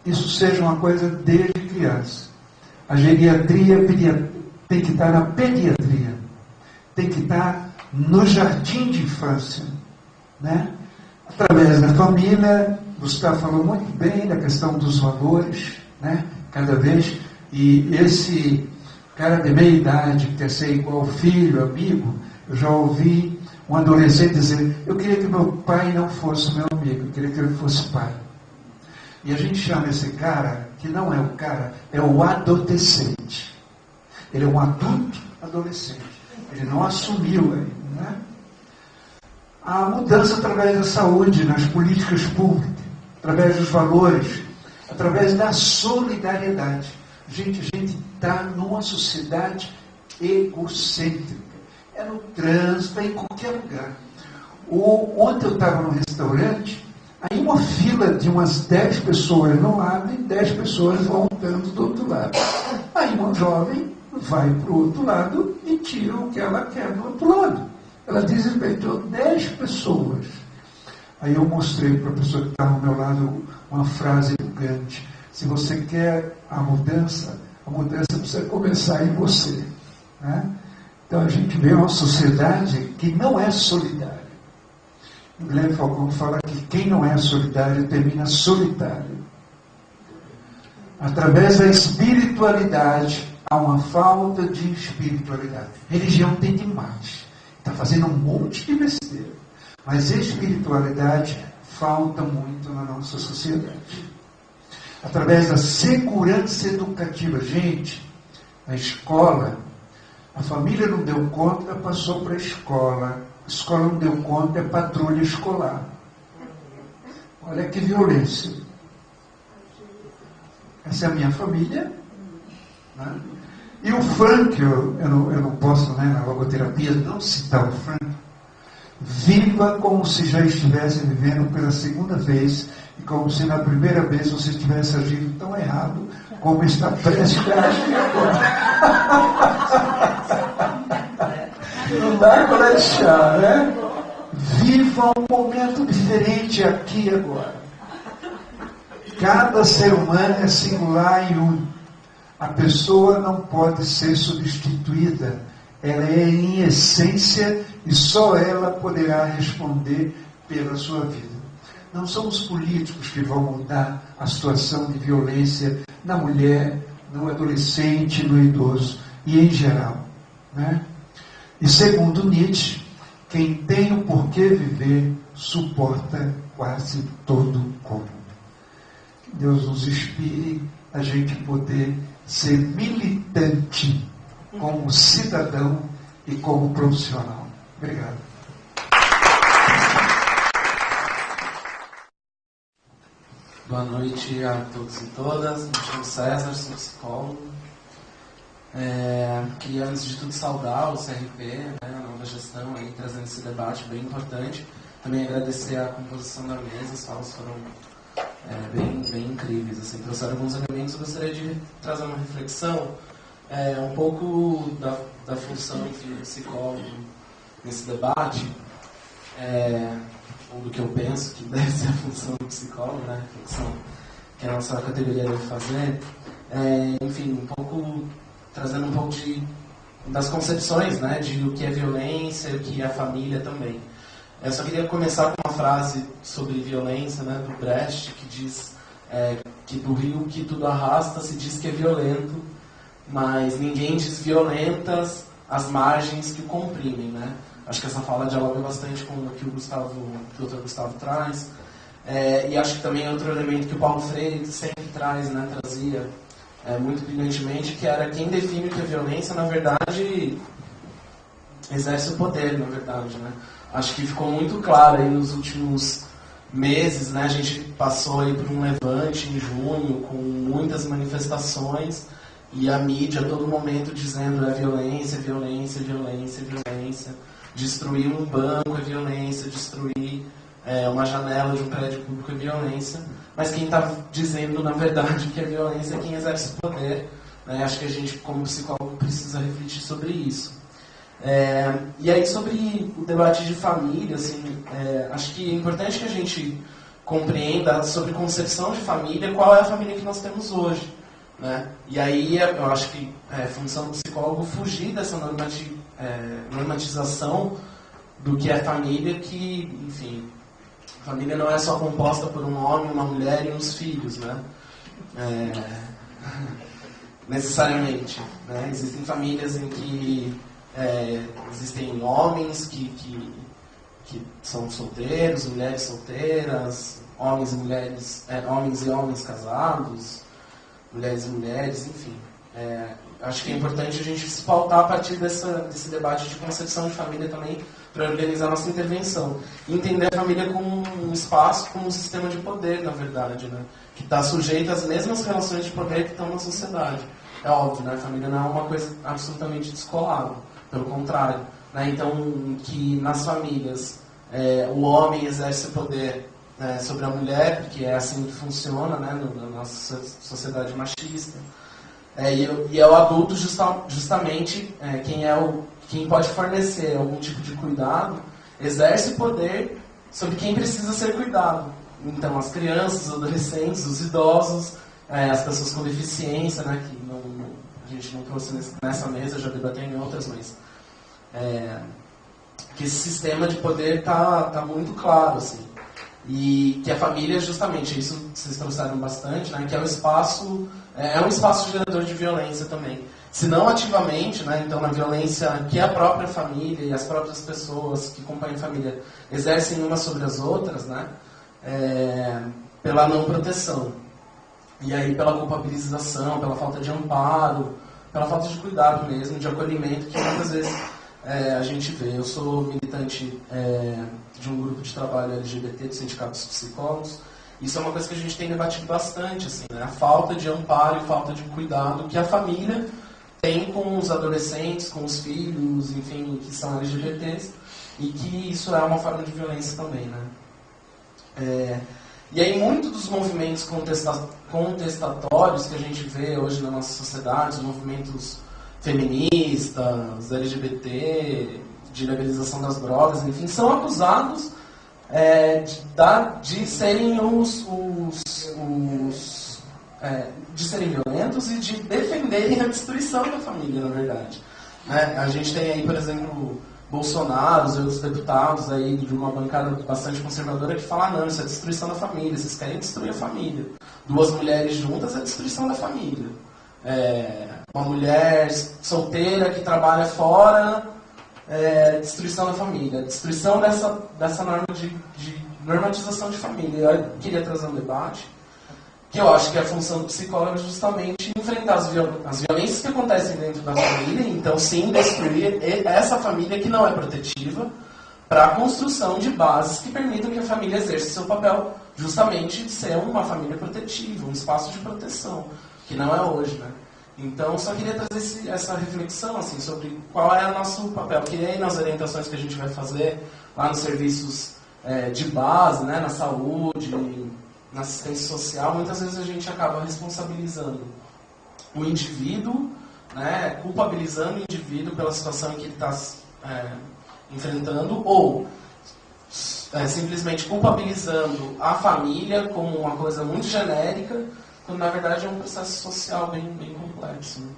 isso seja uma coisa desde criança. A geriatria tem que estar na pediatria, tem que estar no jardim de infância, né? Através da família. Gustavo falou muito bem da questão dos valores, né? Cada vez, e esse cara de meia idade que quer ser igual filho, amigo, eu já ouvi um adolescente dizer: eu queria que meu pai não fosse meu amigo, eu queria que ele fosse pai. E a gente chama esse cara, que não é o cara, é o adolescente. Ele é um adulto adolescente. Ele não assumiu ainda, né? A mudança através da saúde, nas políticas públicas, através dos valores, através da solidariedade. Gente, a gente está numa sociedade egocêntrica. É no trânsito, é em qualquer lugar. Ontem eu estava num restaurante, aí uma fila de umas 10 pessoas no lado e 10 pessoas voltando do outro lado. Aí uma jovem vai para o outro lado e tira o que ela quer do outro lado. Ela desrespeitou 10 pessoas. Aí eu mostrei para a pessoa que estava ao meu lado uma frase do Gandhi: se você quer a mudança precisa começar em você. Né? Então a gente vê uma sociedade que não é solidária. O Guilherme Falcão fala que quem não é solidário termina solitário. Através da espiritualidade, há uma falta de espiritualidade. Religião tem demais. Está fazendo um monte de besteira. Mas espiritualidade falta muito na nossa sociedade. Através da segurança educativa. Gente, a escola, a família não deu conta, passou para a escola não deu conta, é patrulha escolar. Olha que violência. Essa é a minha família. Né? E o Frank, eu não posso, né, na logoterapia, não citar o Frank. Viva como se já estivesse vivendo pela segunda vez e como se na primeira vez você estivesse agindo tão errado como está prestes a agir agora. Não dá para deixar, né? Viva um momento diferente aqui e agora. Cada ser humano é singular e único. A pessoa não pode ser substituída. Ela é em essência e só ela poderá responder pela sua vida. Não são os políticos que vão mudar a situação de violência na mulher, no adolescente, no idoso e em geral. Né? E segundo Nietzsche, quem tem o porquê viver suporta quase todo o cômodo. Que Deus nos inspire a gente poder ser militante como cidadão e como profissional. Obrigado. Boa noite a todos e todas. Me chamo César, sou psicólogo. Queria, antes de tudo, saudar o CRP, né, a nova gestão, aí, trazendo esse debate bem importante. Também agradecer a composição da mesa, as falas foram bem incríveis. Assim, trouxeram alguns elementos. Eu gostaria de trazer uma reflexão, um pouco da função do psicólogo nesse debate, ou do que eu penso que deve ser a função do psicólogo, né, reflexão que a nossa categoria deve fazer. Enfim, um pouco trazendo um pouco das concepções, né, de o que é violência, o que é a família também. Eu só queria começar com uma frase sobre violência, né, do Brecht, que diz que do rio que tudo arrasta se diz que é violento, mas ninguém diz violentas as margens que o comprimem, né? Acho que essa fala dialoga bastante com o que o Dr. Gustavo traz. E acho que também é outro elemento que o Paulo Freire sempre traz, né, trazia muito brilhantemente, que era quem define o que é violência, na verdade, exerce o poder, na verdade, né? Acho que ficou muito claro aí nos últimos meses, né? A gente passou aí por um levante em junho, com muitas manifestações, e a mídia a todo momento dizendo violência, violência, violência, violência. Destruir um banco é violência, destruir uma janela de um prédio público é violência. Mas quem está dizendo, na verdade, que é violência é quem exerce o poder. Né? Acho que a gente, como psicólogo, precisa refletir sobre isso. E aí, sobre o debate de família, assim, acho que é importante que a gente compreenda sobre concepção de família, qual é a família que nós temos hoje. Né? E aí, eu acho que é função do psicólogo fugir dessa normatização do que é família, que, enfim, família não é só composta por um homem, uma mulher e uns filhos, né? Necessariamente. Né? Existem famílias em que existem homens que são solteiros, mulheres solteiras, homens e mulheres, homens e homens casados, mulheres e mulheres, enfim. Acho que é importante a gente se pautar a partir desse debate de concepção de família também, para organizar nossa intervenção. E entender a família como um espaço, como um sistema de poder, na verdade, né? Que está sujeito às mesmas relações de poder que estão na sociedade. É óbvio, né? A família não é uma coisa absolutamente descolada, pelo contrário. Né? Então, que nas famílias o homem exerce poder sobre a mulher, porque é assim que funciona, né? Na nossa sociedade machista. E é o adulto justamente quem pode fornecer algum tipo de cuidado, exerce poder sobre quem precisa ser cuidado. Então, as crianças, os adolescentes, os idosos, as pessoas com deficiência, né, que a gente não trouxe nessa mesa, já debateu em outras, mas que esse sistema de poder está muito claro, assim. E que a família, justamente, isso vocês trouxeram bastante, né, que é um espaço gerador de violência também. Se não ativamente, né, então na violência que a própria família e as próprias pessoas que compõem a família exercem umas sobre as outras, né, pela não proteção. E aí pela culpabilização, pela falta de amparo, pela falta de cuidado mesmo, de acolhimento, que muitas vezes a gente vê. Eu sou militante de um grupo de trabalho LGBT, do Sindicato dos Psicólogos. Isso é uma coisa que a gente tem debatido bastante, assim, né? A falta de amparo e falta de cuidado que a família tem com os adolescentes, com os filhos, enfim, que são LGBTs, e que isso é uma forma de violência também, né? E aí muitos dos movimentos contestatórios que a gente vê hoje na nossa sociedade, os movimentos feministas, LGBT, de legalização das drogas, enfim, são acusados de serem de serem violentos e de defenderem a destruição da família, na verdade. Né? A gente tem aí, por exemplo, Bolsonaro e outros deputados aí de uma bancada bastante conservadora que falam, não, isso é destruição da família, vocês querem destruir a família. Duas mulheres juntas é destruição da família. Uma mulher solteira que trabalha fora, destruição da família. Destruição dessa norma de normatização de família. Eu queria trazer um debate que eu acho que a função do psicólogo é justamente enfrentar as violências que acontecem dentro da família, então sim, destruir essa família que não é protetiva, para a construção de bases que permitam que a família exerça seu papel justamente de ser uma família protetiva, um espaço de proteção, que não é hoje, né? Então, só queria trazer essa reflexão assim, sobre qual é o nosso papel, porque aí nas orientações que a gente vai fazer, lá nos serviços de base, né, na saúde, na assistência social, muitas vezes a gente acaba responsabilizando o indivíduo, né, culpabilizando o indivíduo pela situação em que ele está enfrentando, ou simplesmente culpabilizando a família como uma coisa muito genérica, quando na verdade é um processo social bem complexo. Né?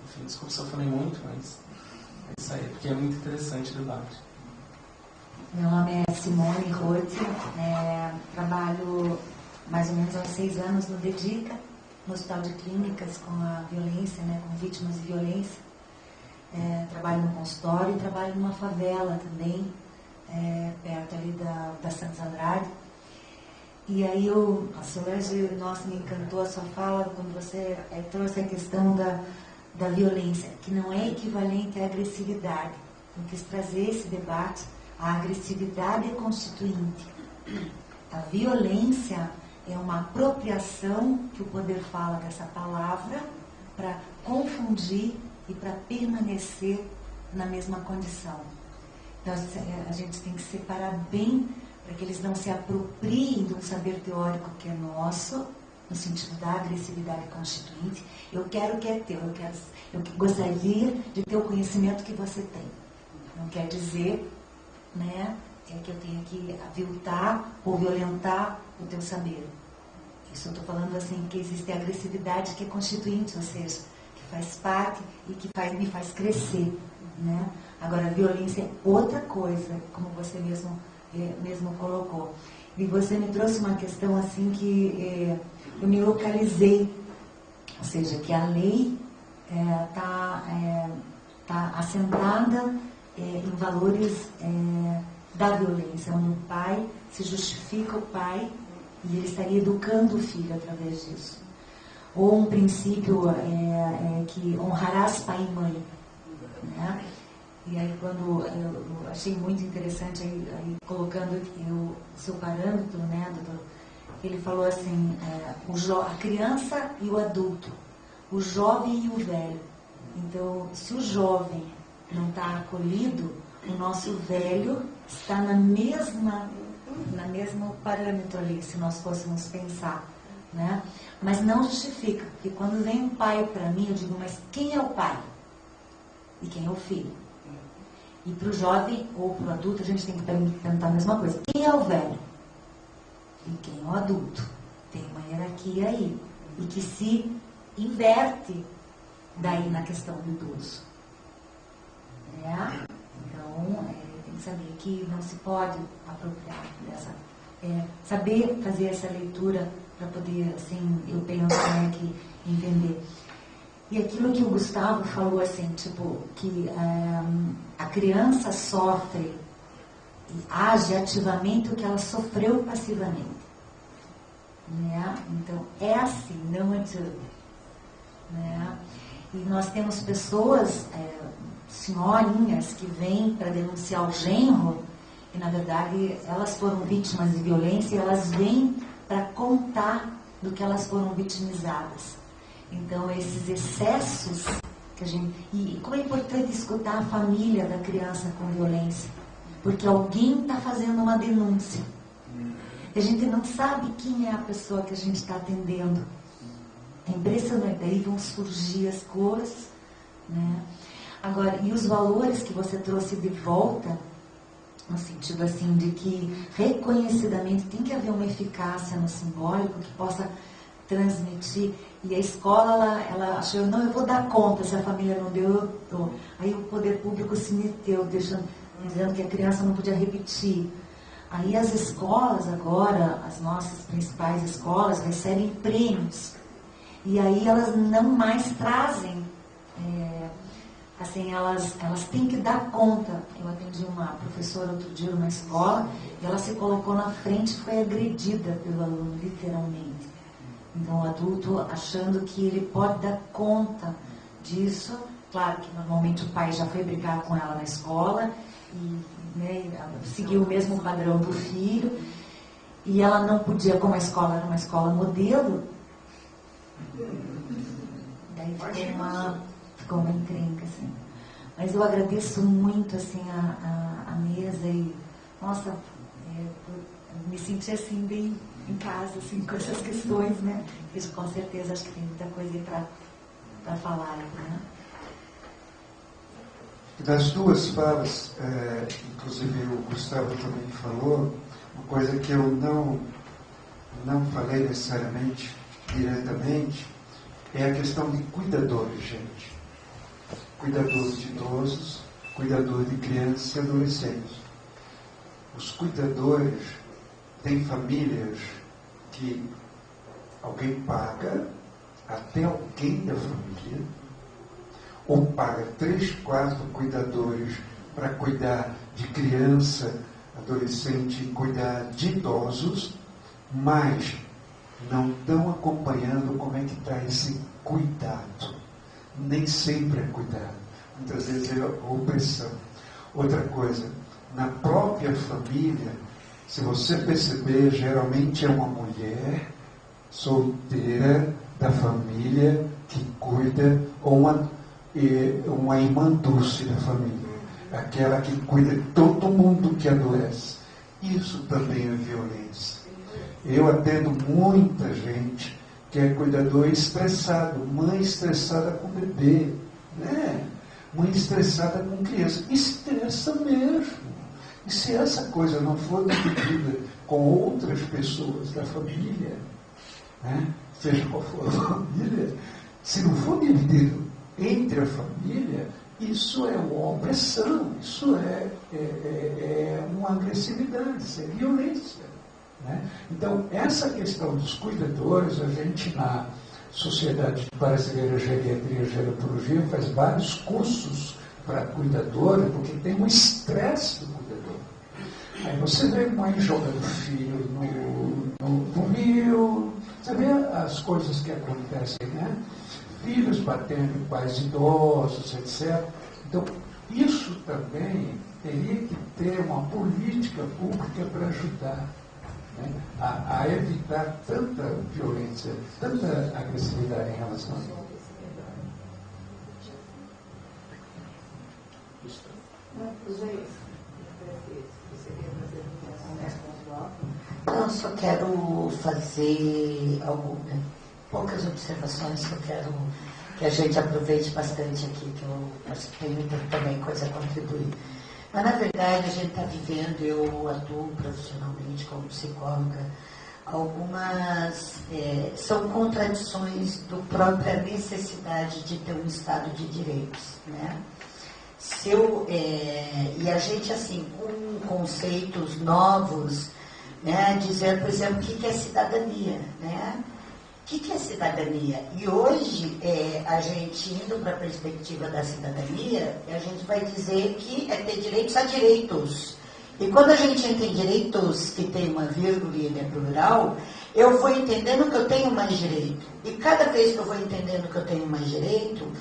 Enfim, desculpa se eu falei muito, mas é isso aí, porque é muito interessante o debate. Meu nome é Simone Rotti, trabalho mais ou menos há 6 anos no DEDICA, no Hospital de Clínicas com a violência, né, com vítimas de violência. Trabalho no consultório e trabalho numa favela também, perto ali da Santos Andrade. E aí a Solange, nossa, me encantou a sua fala quando você trouxe a questão da violência, que não é equivalente à agressividade. Eu quis trazer esse debate. A agressividade é constituinte. A violência é uma apropriação, que o poder fala dessa palavra, para confundir e para permanecer na mesma condição. Então, a gente tem que separar bem para que eles não se apropriem de um saber teórico que é nosso, no sentido da agressividade constituinte. Eu quero o que é teu, eu gostaria de ter o conhecimento que você tem. Não quer dizer, né, que eu tenha que aviltar ou violentar o teu saber. Isso eu estou falando assim, que existe a agressividade que é constituinte, ou seja, que faz parte e que me faz crescer, né? Agora, a violência é outra coisa, como você mesmo colocou. E você me trouxe uma questão assim que eu me localizei, ou seja, que a lei tá assentada em valores da violência, onde o pai se justifica o pai e ele estaria educando o filho através disso. Ou um princípio que honrarás pai e mãe, né? E aí quando eu achei muito interessante aí colocando o seu parâmetro, né, doutor, ele falou assim, a criança e o adulto, o jovem e o velho. Então, se o jovem não está acolhido, o nosso velho está no mesmo parâmetro ali, se nós fôssemos pensar, né? Mas não justifica, porque quando vem um pai para mim, eu digo, mas quem é o pai? E quem é o filho? E para o jovem ou para o adulto, a gente tem que perguntar a mesma coisa. Quem é o velho? E quem é o adulto? Tem uma hierarquia aí. E que se inverte daí na questão do idoso. Então, tem que saber que não se pode apropriar dessa... saber fazer essa leitura para poder, assim, eu penso, né, que entender. E aquilo que o Gustavo falou, assim, tipo, que a criança sofre e age ativamente o que ela sofreu passivamente. Né? Então, é assim, não adianta. Né? E nós temos pessoas, senhorinhas, que vêm para denunciar o genro, e, na verdade, elas foram vítimas de violência, e elas vêm para contar do que elas foram vitimizadas. Então, esses excessos que a gente... E como é importante escutar a família da criança com violência, porque alguém está fazendo uma denúncia. E a gente não sabe quem é a pessoa que a gente está atendendo. É impressionante, daí vão surgir as cores, né? Agora, e os valores que você trouxe de volta, no sentido assim de que reconhecidamente tem que haver uma eficácia no simbólico que possa transmitir. E a escola, ela achou, não, eu vou dar conta, se a família não deu, eu dou. Aí o poder público se meteu, dizendo que a criança não podia repetir. Aí as escolas agora, as nossas principais escolas, recebem prêmios. E aí elas não mais trazem, assim, elas têm que dar conta. Eu atendi uma professora outro dia numa escola, e ela se colocou na frente e foi agredida pelo aluno, literalmente. Então, o adulto achando que ele pode dar conta disso. Claro que normalmente o pai já foi brincar com ela na escola e, né, seguiu o mesmo padrão do filho. E ela não podia, como a escola era uma escola modelo, daí ficou uma encrenca, assim. Mas eu agradeço muito, assim, a mesa e, nossa, eu me senti, assim, bem em casa, assim, com essas questões, né? Isso, com certeza, acho que tem muita coisa aí para falar, né? Das duas falas, inclusive o Gustavo também falou, uma coisa que eu não falei necessariamente, diretamente, é a questão de cuidadores, gente. Cuidadores de idosos, cuidadores de crianças e adolescentes. Os cuidadores têm famílias que alguém paga, até alguém da família, ou paga 3, 4 cuidadores para cuidar de criança, adolescente e cuidar de idosos, mas não estão acompanhando como é que está esse cuidado. Nem sempre é cuidado. Muitas vezes é opressão. Outra coisa, na própria família, se você perceber, geralmente é uma mulher solteira da família que cuida, ou uma irmã Dulce da família, aquela que cuida de todo mundo que adoece. Isso também é violência. Eu atendo muita gente que é cuidador estressado, mãe estressada com bebê, né? Mãe estressada com criança. Estressa mesmo. E se essa coisa não for dividida com outras pessoas da família, né? Seja qual for a família, se não for dividido entre a família, isso é uma opressão, isso é uma agressividade, isso é violência. Né? Então, essa questão dos cuidadores, a gente na Sociedade Brasileira de Geriatria e Gerontologia faz vários cursos para cuidadores, porque tem um estresse do cuidador. Aí você vê mãe jogando filho no rio, você vê as coisas que acontecem, né? Filhos batendo em pais idosos, etc. Então, isso também teria que ter uma política pública para ajudar, né, a evitar tanta violência, tanta agressividade em relação a isso. Eu só quero fazer poucas observações que eu quero que a gente aproveite bastante aqui, que eu acho que tem muita também coisa a contribuir. Mas, na verdade, a gente está vivendo, eu atuo profissionalmente como psicóloga, algumas são contradições da própria necessidade de ter um Estado de direitos, né? E a gente, assim, com conceitos novos, né, dizendo, por exemplo, o que é cidadania, né? O que é cidadania? E hoje, a gente, indo para a perspectiva da cidadania, a gente vai dizer que é ter direitos a direitos. E quando a gente tem direitos que tem uma vírgula e ele é plural, eu vou entendendo que eu tenho mais direito. E cada vez que eu vou entendendo que eu tenho mais direito,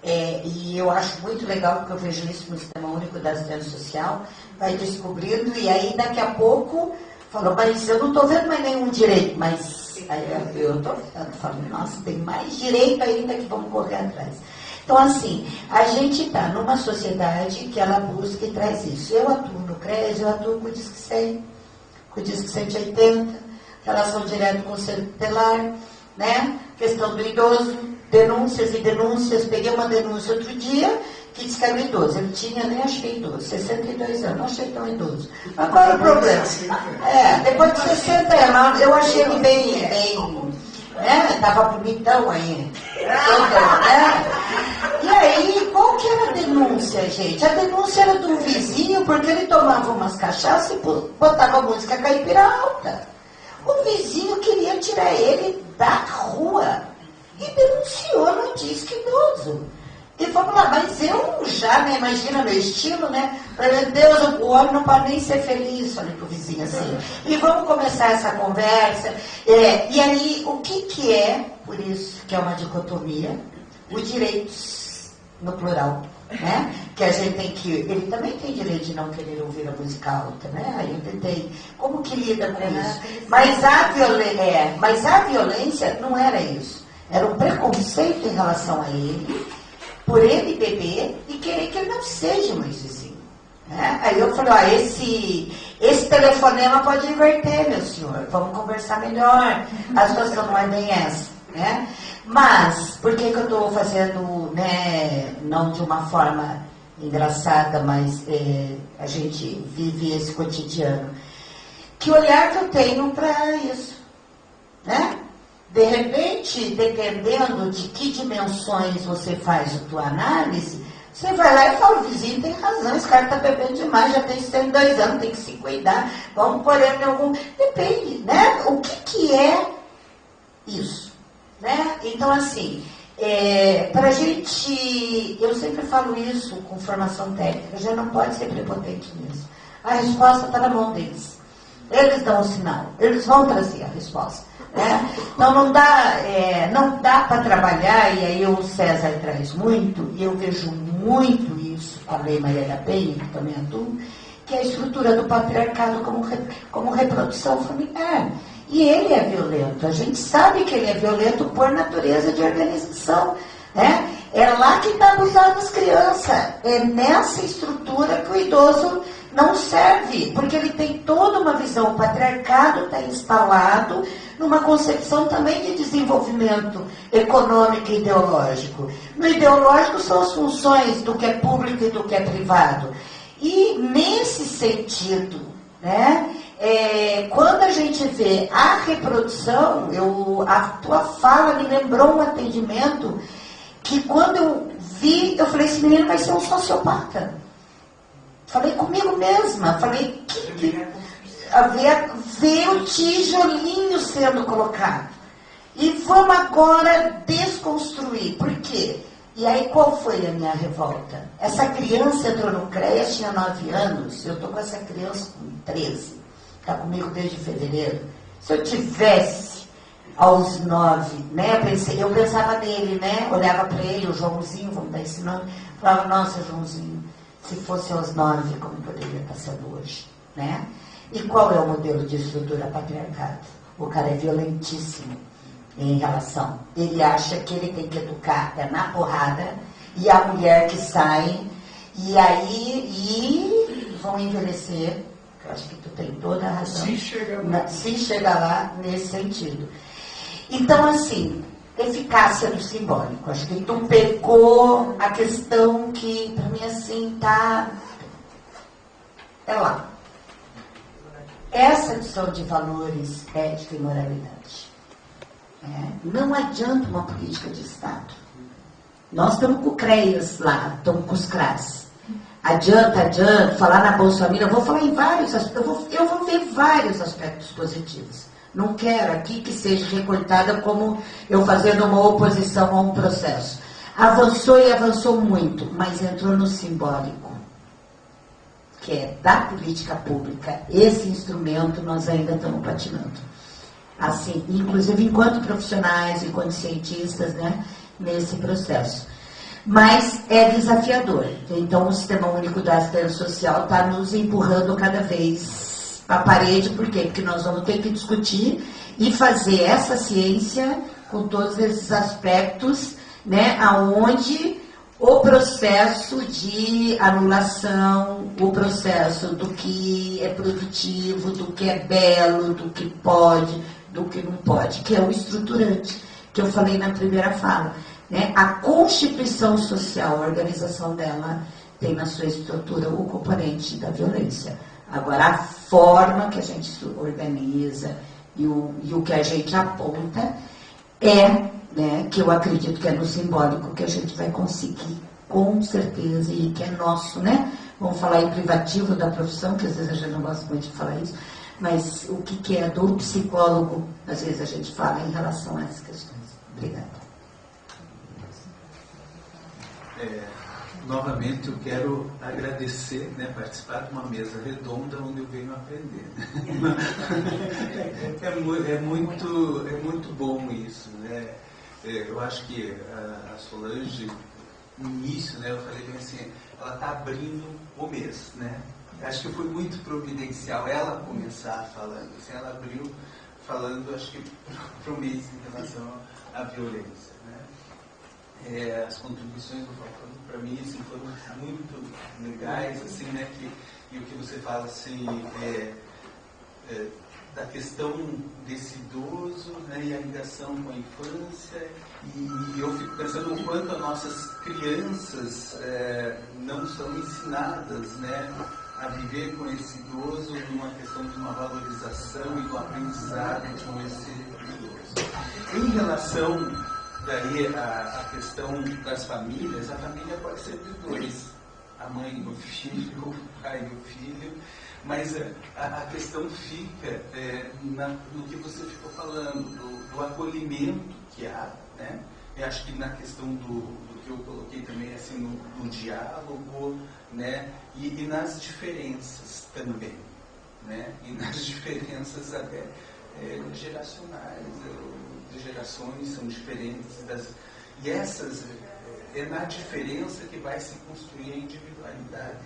e eu acho muito legal, porque eu vejo isso no Sistema Único da Assistência Social, vai descobrindo, e aí daqui a pouco, falou, mas eu não estou vendo mais nenhum direito, mas aí eu estou falando, nossa, tem mais direito ainda que vamos correr atrás. Então, assim, a gente está numa sociedade que ela busca e traz isso. Eu atuo no CRES, eu atuo com o Disque 100, com o Disque 180, relação direta com o Conselho Tutelar, né? Questão do idoso, denúncias e denúncias. Peguei uma denúncia outro dia que disse que era um idoso. Ele tinha, nem achei idoso, 62 anos, não achei tão idoso. Mas qual é o problema? Depois de 60 anos, eu achei ele bem, estava bonitão aí. E aí, qual que era a denúncia, gente? A denúncia era do vizinho, porque ele tomava umas cachaças e botava música caipira alta. O vizinho queria tirar ele da rua e denunciou no Disque Idoso. E vamos lá, mas eu já, né, imagina meu estilo, né? Meu Deus, o homem não pode nem ser feliz, falei pro vizinho assim. E vamos começar essa conversa. E aí, o que é, por isso que é uma dicotomia, os direitos no plural, né? Que a gente tem que... Ele também tem direito de não querer ouvir a música alta, né? Aí eu tentei. Como que lida com isso? Mas a violência não era isso. Era um preconceito em relação a ele, por ele beber e querer que ele não seja mais vizinho. Né? Aí eu falei, ó, esse telefonema pode inverter, meu senhor. Vamos conversar melhor. A situação não é bem essa. Né? Mas, por que eu estou fazendo, né, não de uma forma engraçada, mas a gente vive esse cotidiano? Que olhar que eu tenho para isso? Né? De repente, dependendo de que dimensões você faz a tua análise, você vai lá e fala, o vizinho tem razão, esse cara está bebendo demais, já tem 102 anos, tem que se cuidar, vamos pôr ele em algum... Depende, né? O que é isso? Né? Então, assim, para a gente... Eu sempre falo isso com formação técnica, já não pode ser prepotente nisso. A resposta está na mão deles. Eles dão o sinal, eles vão trazer a resposta. Né? Então não dá para trabalhar, e aí o César traz muito, e eu vejo muito isso com a Lei Maria da Penha, que também atuo, que é a estrutura do patriarcado como reprodução familiar. E ele é violento, a gente sabe que ele é violento por natureza de organização. Né? É lá que está abusando as crianças, é nessa estrutura que o idoso não serve, porque ele tem toda uma visão, o patriarcado está instalado numa concepção também de desenvolvimento econômico e ideológico. No ideológico são as funções do que é público e do que é privado. E nesse sentido, né, quando a gente vê a reprodução, a tua fala me lembrou um atendimento que quando eu vi, eu falei, esse menino vai ser um sociopata. Falei comigo mesma, falei, ver o tijolinho sendo colocado. E vamos agora desconstruir. Por quê? E aí qual foi a minha revolta? Essa criança entrou no CREAS, tinha 9 anos, eu estou com essa criança com 13, está comigo desde fevereiro. Se eu tivesse aos 9, né, eu pensava nele, né, olhava para ele, o Joãozinho, vamos dar esse nome, falava, nossa, Joãozinho, se fosse aos 9, como poderia estar sendo hoje, né? E qual é o modelo de estrutura patriarcado? O cara é violentíssimo em relação. Ele acha que ele tem que educar na porrada, e a mulher que sai, e aí vão envelhecer. Eu acho que tu tem toda a razão. Se chegar lá nesse sentido. Então, assim, eficácia do simbólico. Acho que tu pegou a questão que, para mim, assim, tá... É lá. Essa questão de valores, ética e moralidade. Não adianta uma política de Estado. Nós estamos com o CREAS lá, estamos com os CRAS. Adianta, falar na Bolsa Família, eu vou falar em vários aspectos, eu vou ver vários aspectos positivos. Não quero aqui que seja recortada como eu fazendo uma oposição a um processo. Avançou e avançou muito, mas entrou no simbólico, que é da política pública. Esse instrumento nós ainda estamos patinando. Assim, inclusive enquanto profissionais, enquanto cientistas, né, nesse processo. Mas é desafiador. Então, o Sistema Único da Assistência Social está nos empurrando cada vez para a parede. Por quê? Porque nós vamos ter que discutir e fazer essa ciência com todos esses aspectos, né, aonde o processo de anulação, o processo do que é produtivo, do que é belo, do que pode, do que não pode, que é o estruturante, que eu falei na primeira fala. Né? A constituição social, a organização dela, tem na sua estrutura o componente da violência. Agora, a forma que a gente organiza e o que a gente aponta né, que eu acredito que é no simbólico que a gente vai conseguir, com certeza, e que é nosso, né? Vamos falar em privativo da profissão, que às vezes a gente não gosta muito de falar isso, mas o que é do psicólogo, às vezes a gente fala em relação a essas questões. Obrigada. Novamente eu quero agradecer, né, participar de uma mesa redonda onde eu venho aprender. É muito bom isso, né? Eu acho que a Solange, no início, né, eu falei bem assim, ela está abrindo o mês, né? Acho que foi muito providencial ela começar falando, assim, ela abriu falando, acho que para o mês em relação à violência, né? As contribuições do Falcão, para mim, assim, foram muito legais, assim, né? E o que você fala, assim, da questão desse idoso, né, e a ligação com a infância, e eu fico pensando o quanto as nossas crianças não são ensinadas, né, a viver com esse idoso numa questão de uma valorização e do aprendizado com esse idoso. Em relação daí a questão das famílias, a família pode ser de dois, a mãe e o filho, o pai e o filho, mas a questão fica no que você ficou falando, do acolhimento que há, né? Eu acho que na questão do que eu coloquei também, assim, no diálogo, né? E nas diferenças também, né? E nas diferenças até geracionais, de gerações são diferentes, e essas, é na diferença que vai se construir a individualidade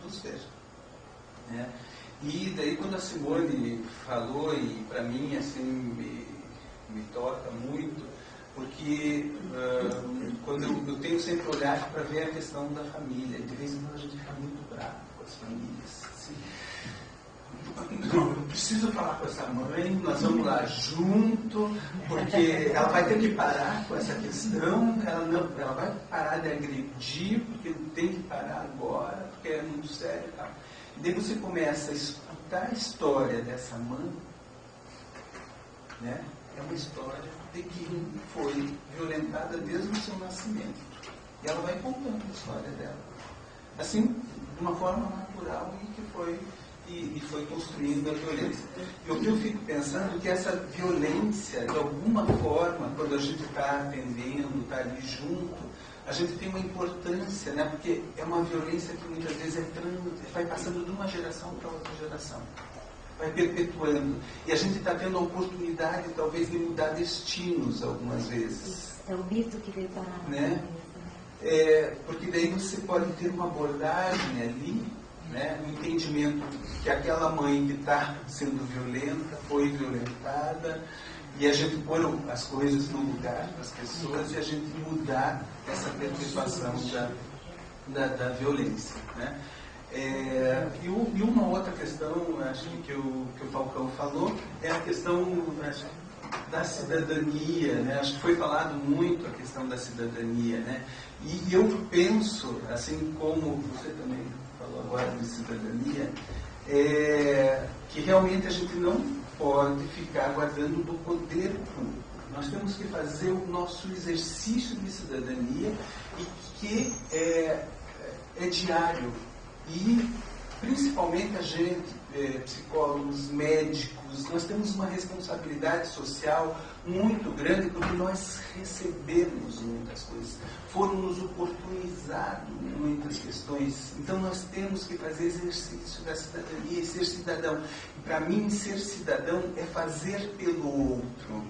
do ser, né? E daí quando a Simone falou, e para mim assim me toca muito, porque quando eu tenho sempre olhado para ver a questão da família, e de vez em quando a gente fica muito bravo com as famílias, assim, não, eu preciso falar com essa mãe, nós vamos lá junto, porque ela vai ter que parar com essa questão, ela vai parar de agredir, porque tem que parar agora, porque é muito sério e tal. E daí você começa a escutar a história dessa mãe, né? É uma história de que foi violentada desde o seu nascimento. E ela vai contando a história dela. Assim, de uma forma natural e foi construindo a violência. E o que eu fico pensando é que essa violência, de alguma forma, quando a gente está atendendo, está ali junto, a gente tem uma importância, né? Porque é uma violência que muitas vezes vai passando de uma geração para outra geração. Vai perpetuando. E a gente está tendo a oportunidade, talvez, de mudar destinos algumas vezes. É o mito que veio para a né? Porque daí você pode ter uma abordagem ali, né? Um entendimento que aquela mãe que está sendo violenta foi violentada, e a gente pôr as coisas no lugar das pessoas e a gente mudar essa perpetuação da violência, né? E uma outra questão, acho que o Falcão falou, é a questão da cidadania, né? Acho que foi falado muito a questão da cidadania, né? E eu penso, assim como você também falou agora de cidadania, que realmente a gente não pode ficar guardando do poder público. Nós temos que fazer o nosso exercício de cidadania e que é diário. E, principalmente a gente, psicólogos, médicos, nós temos uma responsabilidade social muito grande porque nós recebemos muitas coisas, foram-nos oportunizados muitas questões. Então nós temos que fazer exercício da cidadania e ser cidadão. E para mim, ser cidadão é fazer pelo outro,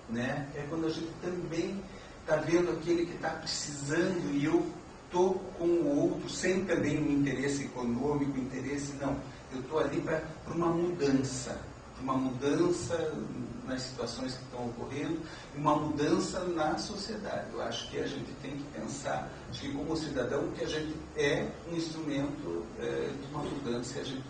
né? É quando a gente também está vendo aquele que está precisando e eu estou com o outro, sem também um interesse econômico, não. Eu estou ali para uma mudança nas situações que estão ocorrendo, e uma mudança na sociedade. Eu acho que a gente tem que pensar, acho que como cidadão, que a gente é um instrumento de uma mudança, e a gente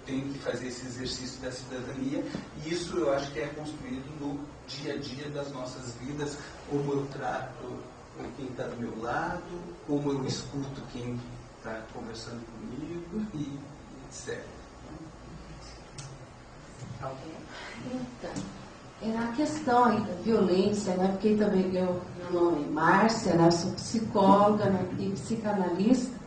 tem que fazer esse exercício da cidadania, e isso eu acho que é construído no dia a dia das nossas vidas, como eu trato quem está do meu lado, como eu escuto quem está conversando comigo, e etc. Então, a questão da violência, né, porque também meu nome é Márcia, né, sou psicóloga, né, e psicanalista,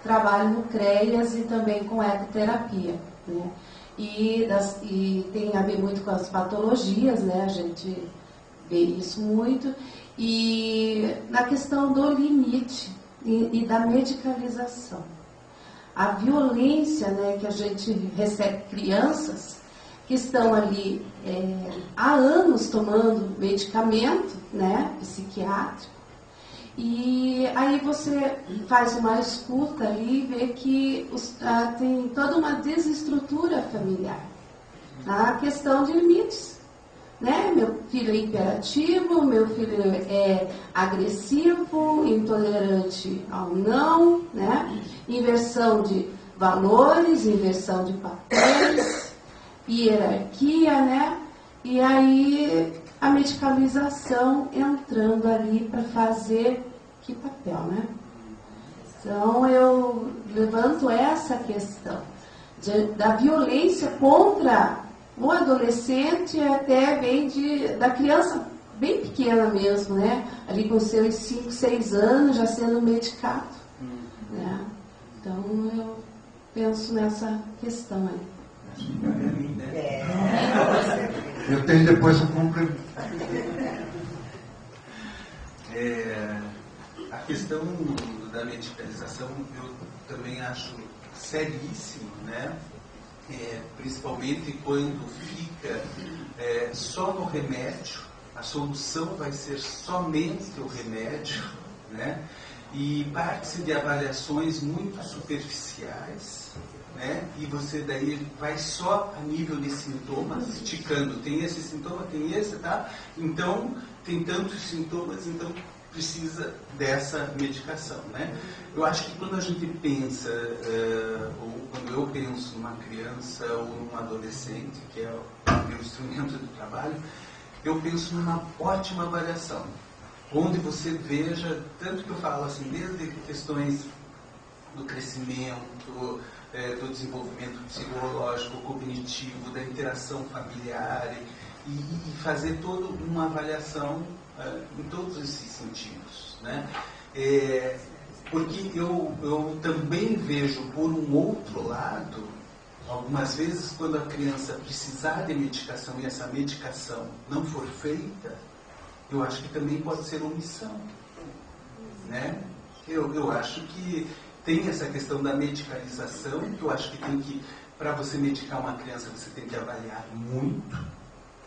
trabalho no CREAS e também com ecoterapia, né, e tem a ver muito com as patologias, né, a gente vê isso muito, E na questão do limite e da medicalização. A violência, né, que a gente recebe crianças que estão ali há anos tomando medicamento, né, psiquiátrico, e aí você faz uma escuta ali e vê que tem toda uma desestrutura familiar. A questão de limites. Né? Meu filho é imperativo, meu filho é agressivo, intolerante ao não, né? Inversão de valores, inversão de papéis, hierarquia, né? E aí a medicalização entrando ali para fazer que papel, né? Então eu levanto essa questão da violência contra o adolescente, até vem da criança bem pequena mesmo, né? Ali com seus 5, 6 anos já sendo medicado. Né? Então eu penso nessa questão aí. Eu tenho depois um complemento. A questão da medicalização eu também acho seríssimo, né? Principalmente quando fica só no remédio, a solução vai ser somente o remédio, né? E parte-se de avaliações muito superficiais, né? E você daí vai só a nível de sintomas, esticando, tem esse sintoma, tem esse, tá? Então, tem tantos sintomas, então precisa dessa medicação, né? Eu acho que quando a gente pensa, ou quando eu penso numa criança ou num adolescente, que é o meu instrumento de trabalho, eu penso numa ótima avaliação, onde você veja, tanto que eu falo assim, desde questões do crescimento, do desenvolvimento psicológico, cognitivo, da interação familiar, e fazer toda uma avaliação em todos esses sentidos, né? Porque eu também vejo, por um outro lado, algumas vezes quando a criança precisar de medicação e essa medicação não for feita, eu acho que também pode ser omissão, né? Eu acho que tem essa questão da medicalização, que eu acho que tem que, para você medicar uma criança, você tem que avaliar muito,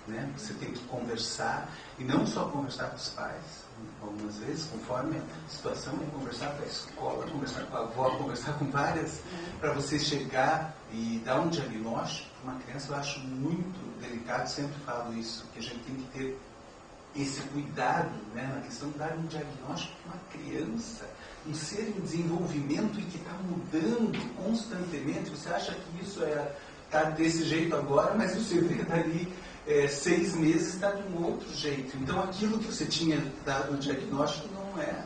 né? Você tem que conversar, e não só conversar com os pais, algumas vezes, conforme a situação, é conversar com a escola, conversar com a avó, conversar com várias, para você chegar e dar um diagnóstico para uma criança. Eu acho muito delicado, sempre falo isso, que a gente tem que ter esse cuidado, né, na questão de dar um diagnóstico para uma criança, um ser em desenvolvimento e que está mudando constantemente. Você acha que isso está desse jeito agora, mas você vê dali 6 meses está de um outro jeito. Então aquilo que você tinha dado no diagnóstico não é,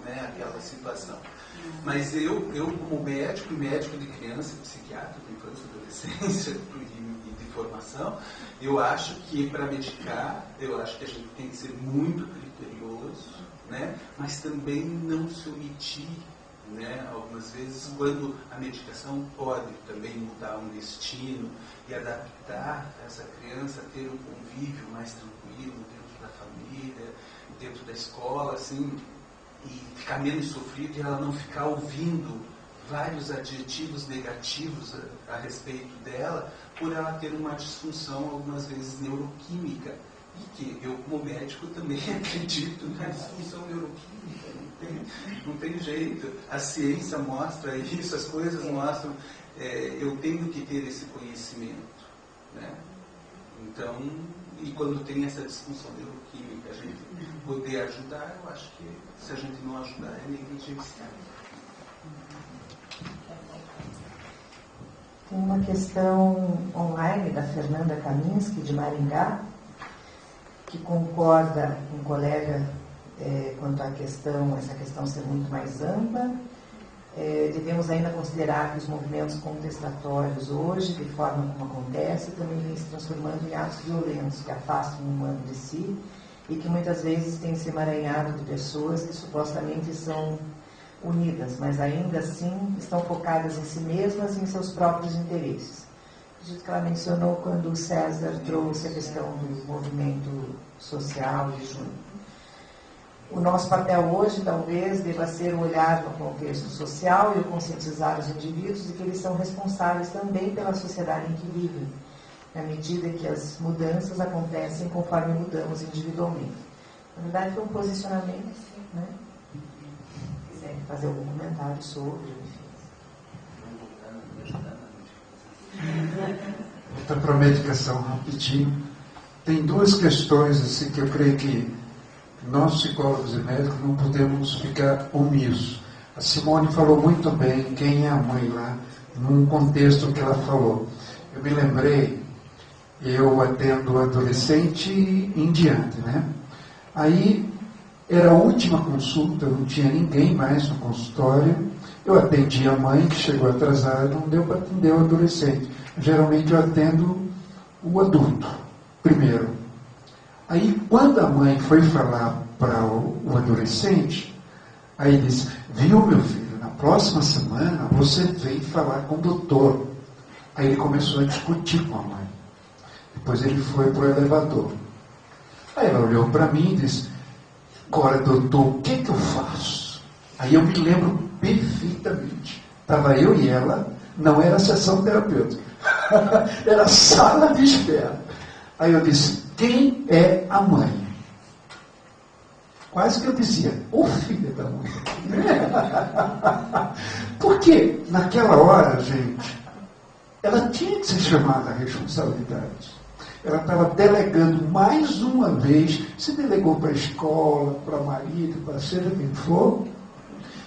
né, aquela situação. Mas eu como médico de criança, psiquiatra, de infância e adolescência e de formação, eu acho que para medicar, eu acho que a gente tem que ser muito criterioso, né, mas também não se omitir, né, algumas vezes, quando a medicação pode também mudar um destino e adaptar essa criança a ter um convívio mais tranquilo dentro da família, dentro da escola, assim, e ficar menos sofrido e ela não ficar ouvindo vários adjetivos negativos a respeito dela, por ela ter uma disfunção, algumas vezes, neuroquímica. E que eu, como médico, também acredito na disfunção neuroquímica. Não tem jeito. A ciência mostra isso, as coisas mostram. Eu tenho que ter esse conhecimento, né? Então, e quando tem essa disfunção neuroquímica, a gente poder ajudar, eu acho que se a gente não ajudar é negligenciar. Tem uma questão online da Fernanda Kaminski, de Maringá, que concorda com o colega quanto à questão, essa questão ser muito mais ampla. Devemos ainda considerar que os movimentos contestatórios hoje, de forma como acontece, também vêm se transformando em atos violentos que afastam o humano de si e que muitas vezes têm se emaranhado de pessoas que supostamente são unidas, mas ainda assim estão focadas em si mesmas e em seus próprios interesses. acredito que ela mencionou quando o César trouxe a questão do movimento social de junho. O nosso papel hoje talvez deva ser o olhar no contexto social e o conscientizar os indivíduos de que eles são responsáveis também pela sociedade em que vivem, na medida que as mudanças acontecem conforme mudamos individualmente. Na verdade, foi um posicionamento, né? Se quiser fazer algum comentário sobre, Volta para a medicação rapidinho. Tem duas questões assim, que eu creio que nós, psicólogos e médicos, não podemos ficar omissos. A Simone falou muito bem quem é a mãe lá, num contexto que ela falou. Eu me lembrei, eu atendo adolescente em diante, né? Aí, era a última consulta, não tinha ninguém mais no consultório. Eu atendi a mãe, que chegou atrasada, não deu para atender o adolescente. Geralmente eu atendo o adulto, primeiro. Aí, quando a mãe foi falar para o adolescente, aí disse, viu, meu filho, na próxima semana você vem falar com o doutor. Aí ele começou a discutir com a mãe. Depois ele foi para o elevador. Aí ela olhou para mim e disse, agora, doutor, o que eu faço? Aí eu me lembro perfeitamente. Estava eu e ela, não era sessão terapêutica, era sala de espera. Aí eu disse, quem é a mãe? Quase que eu dizia, ô filha da mãe. Porque naquela hora, gente, ela tinha que ser chamada à responsabilidade. Ela estava delegando mais uma vez, se delegou para a escola, para o marido, para seja quem for,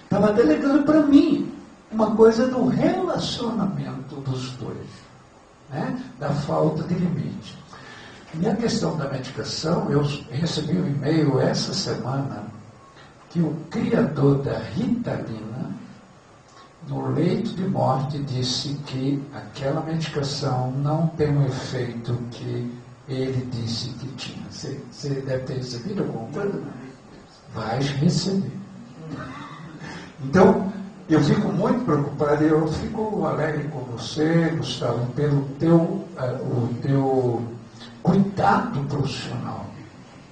estava delegando para mim uma coisa do relacionamento dos dois, né? Da falta de limite. E a questão da medicação, eu recebi um e-mail essa semana que o criador da Ritalina, no leito de morte, disse que aquela medicação não tem o efeito que ele disse que tinha. Você deve ter recebido alguma coisa? Vais receber. Então, eu fico muito preocupado, eu fico alegre com você, Gustavo, pelo teu cuidado profissional.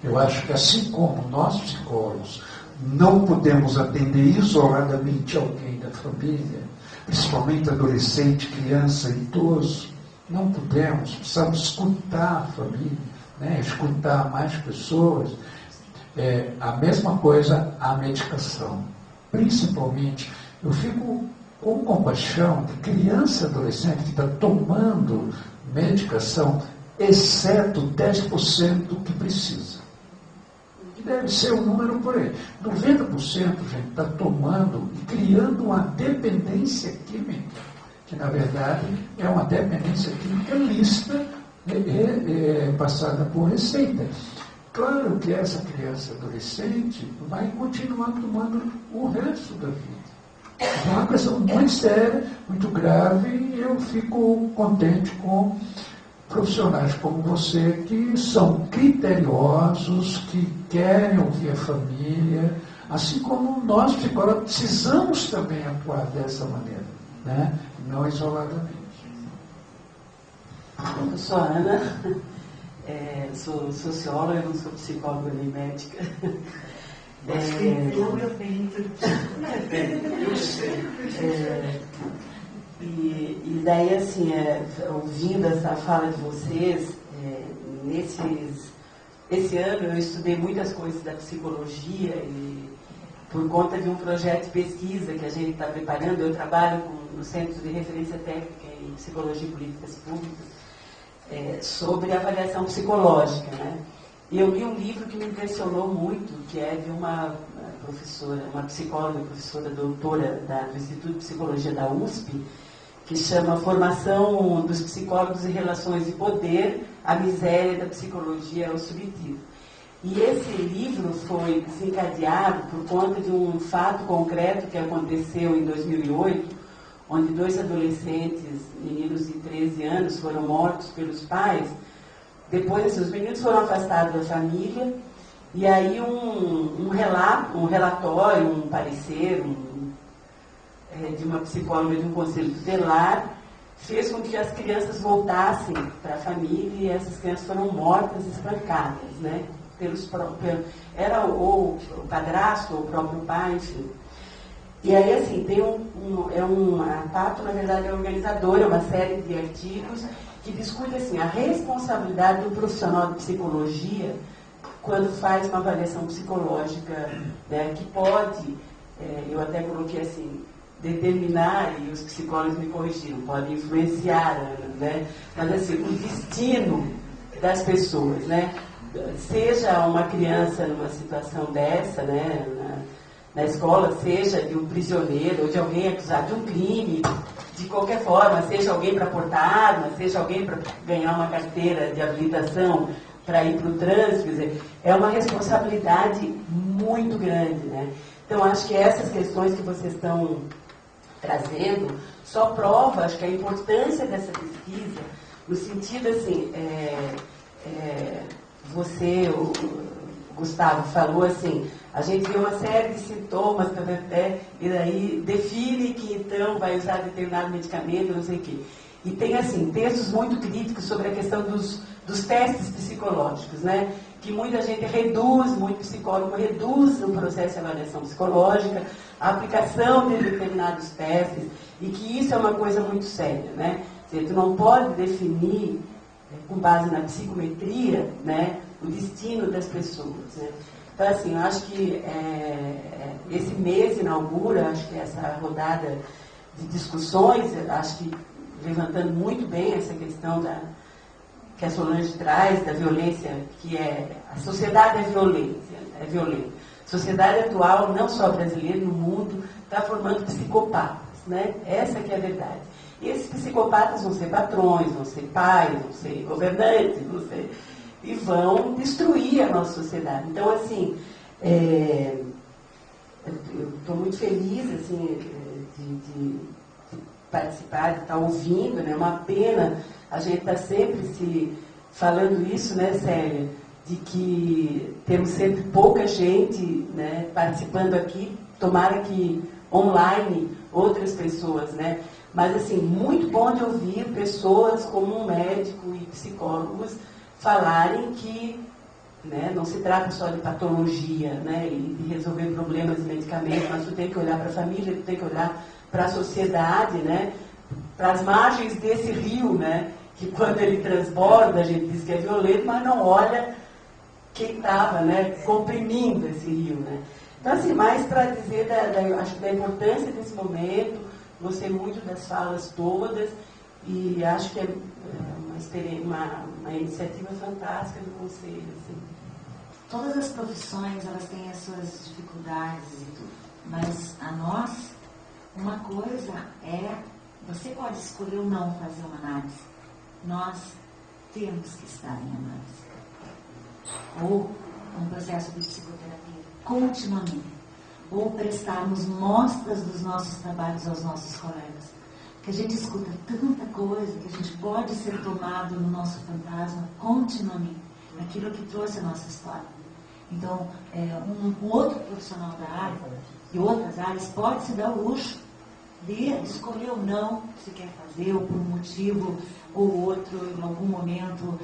Eu acho que assim como nós psicólogos não podemos atender isoladamente alguém da família, principalmente adolescente, criança, idoso, não podemos, precisamos escutar a família, né? Escutar mais pessoas. A mesma coisa a medicação. Principalmente, eu fico com compaixão de criança e adolescente que está tomando medicação, exceto 10% do que precisa. Que deve ser o número por aí. 90%, gente, está tomando e criando uma dependência química, que na verdade é uma dependência química lista, passada por receita. Claro que essa criança adolescente vai continuar tomando o resto da vida. É uma questão muito séria, muito grave, e eu fico contente com profissionais como você, que são criteriosos, que querem ouvir a família, assim como nós, psicólogos, precisamos também atuar dessa maneira, né? Não isoladamente. Eu sou a Ana, sou socióloga, não sou psicóloga nem médica. E daí, assim, ouvindo essa fala de vocês, esse ano eu estudei muitas coisas da psicologia e por conta de um projeto de pesquisa que a gente está preparando, eu trabalho no Centro de Referência Técnica em Psicologia e Políticas Públicas, sobre avaliação psicológica, né? E eu li um livro que me impressionou muito, que é de uma professora, uma psicóloga, professora doutora do Instituto de Psicologia da USP, que chama Formação dos Psicólogos e Relações de Poder, a Miséria da Psicologia ao Subtítulo. E esse livro foi desencadeado por conta de um fato concreto que aconteceu em 2008, onde 2 adolescentes, meninos de 13 anos, foram mortos pelos pais. Depois, os meninos foram afastados da família, e aí um relatório, um parecer de uma psicóloga de um conselho tutelar fez com que as crianças voltassem para a família e essas crianças foram mortas, espancadas, né? Era ou o padrasto ou o próprio pai, enfim. E aí, assim, tem a Pato, na verdade, é organizadora, uma série de artigos que discute, assim, a responsabilidade do profissional de psicologia quando faz uma avaliação psicológica, né, que pode, eu até coloquei assim, determinar, e os psicólogos me corrigiram, pode influenciar, né, mas assim, o destino das pessoas, né, seja uma criança numa situação dessa, né, na escola, seja de um prisioneiro ou de alguém acusado de um crime, de qualquer forma, seja alguém para portar arma, seja alguém para ganhar uma carteira de habilitação para ir para o trânsito, quer dizer, é uma responsabilidade muito grande, né? Então, acho que essas questões que vocês estão trazendo só prova, acho que a importância dessa pesquisa, no sentido, assim, você, o Gustavo, falou assim, a gente vê uma série de sintomas, e daí define que então vai usar determinado medicamento, não sei o quê. E tem, assim, textos muito críticos sobre a questão dos testes psicológicos, né? Que muita gente reduz, muito psicólogo reduz o processo de avaliação psicológica, a aplicação de determinados testes, e que isso é uma coisa muito séria, né? Você não pode definir, com base na psicometria, né, o destino das pessoas, né? Então, assim, eu acho que esse mês inaugura, acho que essa rodada de discussões, acho que levantando muito bem essa questão que a Solange traz, da violência, que a sociedade é violenta. A sociedade atual, não só brasileira, no mundo, está formando psicopatas, né? Essa que é a verdade. E esses psicopatas vão ser patrões, vão ser pais, vão ser governantes, e vão destruir a nossa sociedade. Então, assim, eu estou muito feliz, assim, de participar, de estar ouvindo, né? É uma pena a gente estar sempre se falando isso, né, Célia, de que temos sempre pouca gente, né, participando aqui, tomara que online outras pessoas, né? Mas, assim, muito bom de ouvir pessoas como um médico e psicólogos falarem que, né, não se trata só de patologia, né, e de resolver problemas de medicamentos, mas tu tem que olhar para a família, tu tem que olhar para a sociedade, né, para as margens desse rio, né, que quando ele transborda, a gente diz que é violento, mas não olha quem estava, né, comprimindo esse rio, né. Então, assim, mais para dizer acho que da importância desse momento, gostei muito das falas todas e acho que é uma iniciativa fantástica do Conselho. Assim. Todas as profissões, elas têm as suas dificuldades e tudo, mas a nós, uma coisa você pode escolher ou não fazer uma análise. Nós temos que estar em análise. Ou um processo de psicoterapia, continuamente. Ou prestarmos mostras dos nossos trabalhos aos nossos colegas. Que a gente escuta tanta coisa que a gente pode ser tomado no nosso fantasma continuamente, naquilo que trouxe a nossa história. Então, um outro profissional da área, de outras áreas, pode se dar o luxo de escolher ou não se quer fazer, ou por um motivo ou outro, em algum momento.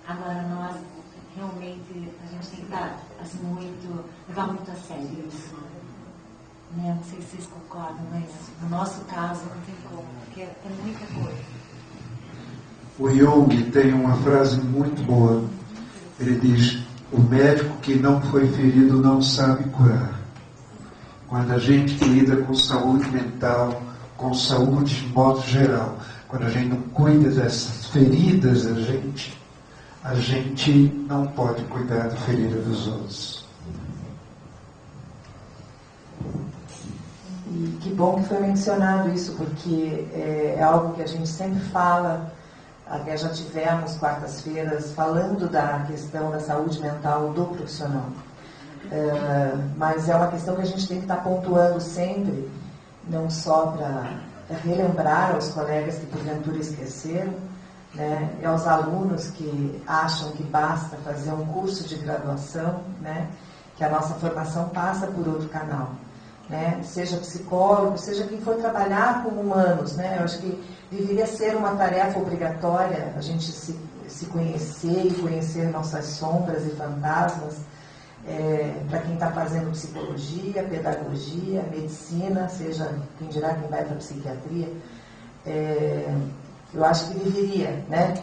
Agora, nós, realmente, a gente tem que dar, assim, levar muito a sério isso. Né? Não sei se vocês concordam, mas no nosso caso não tem como, porque é muita coisa. O Jung tem uma frase muito boa. Ele diz: o médico que não foi ferido não sabe curar. Quando a gente lida com saúde mental, com saúde de modo geral, quando a gente não cuida dessas feridas a gente não pode cuidar da ferida dos outros. E que bom que foi mencionado isso, porque é algo que a gente sempre fala, até já tivemos quartas-feiras falando da questão da saúde mental do profissional. Mas é uma questão que a gente tem que estar pontuando sempre, não só para relembrar aos colegas que porventura esqueceram, né, e aos alunos que acham que basta fazer um curso de graduação, né, que a nossa formação passa por outro canal. né? Seja psicólogo, seja quem for trabalhar com humanos, né? Eu acho que deveria ser uma tarefa obrigatória a gente se conhecer e conhecer nossas sombras e fantasmas, para quem está fazendo psicologia, pedagogia, medicina, seja quem dirá quem vai para a psiquiatria. Eu acho que deveria, né?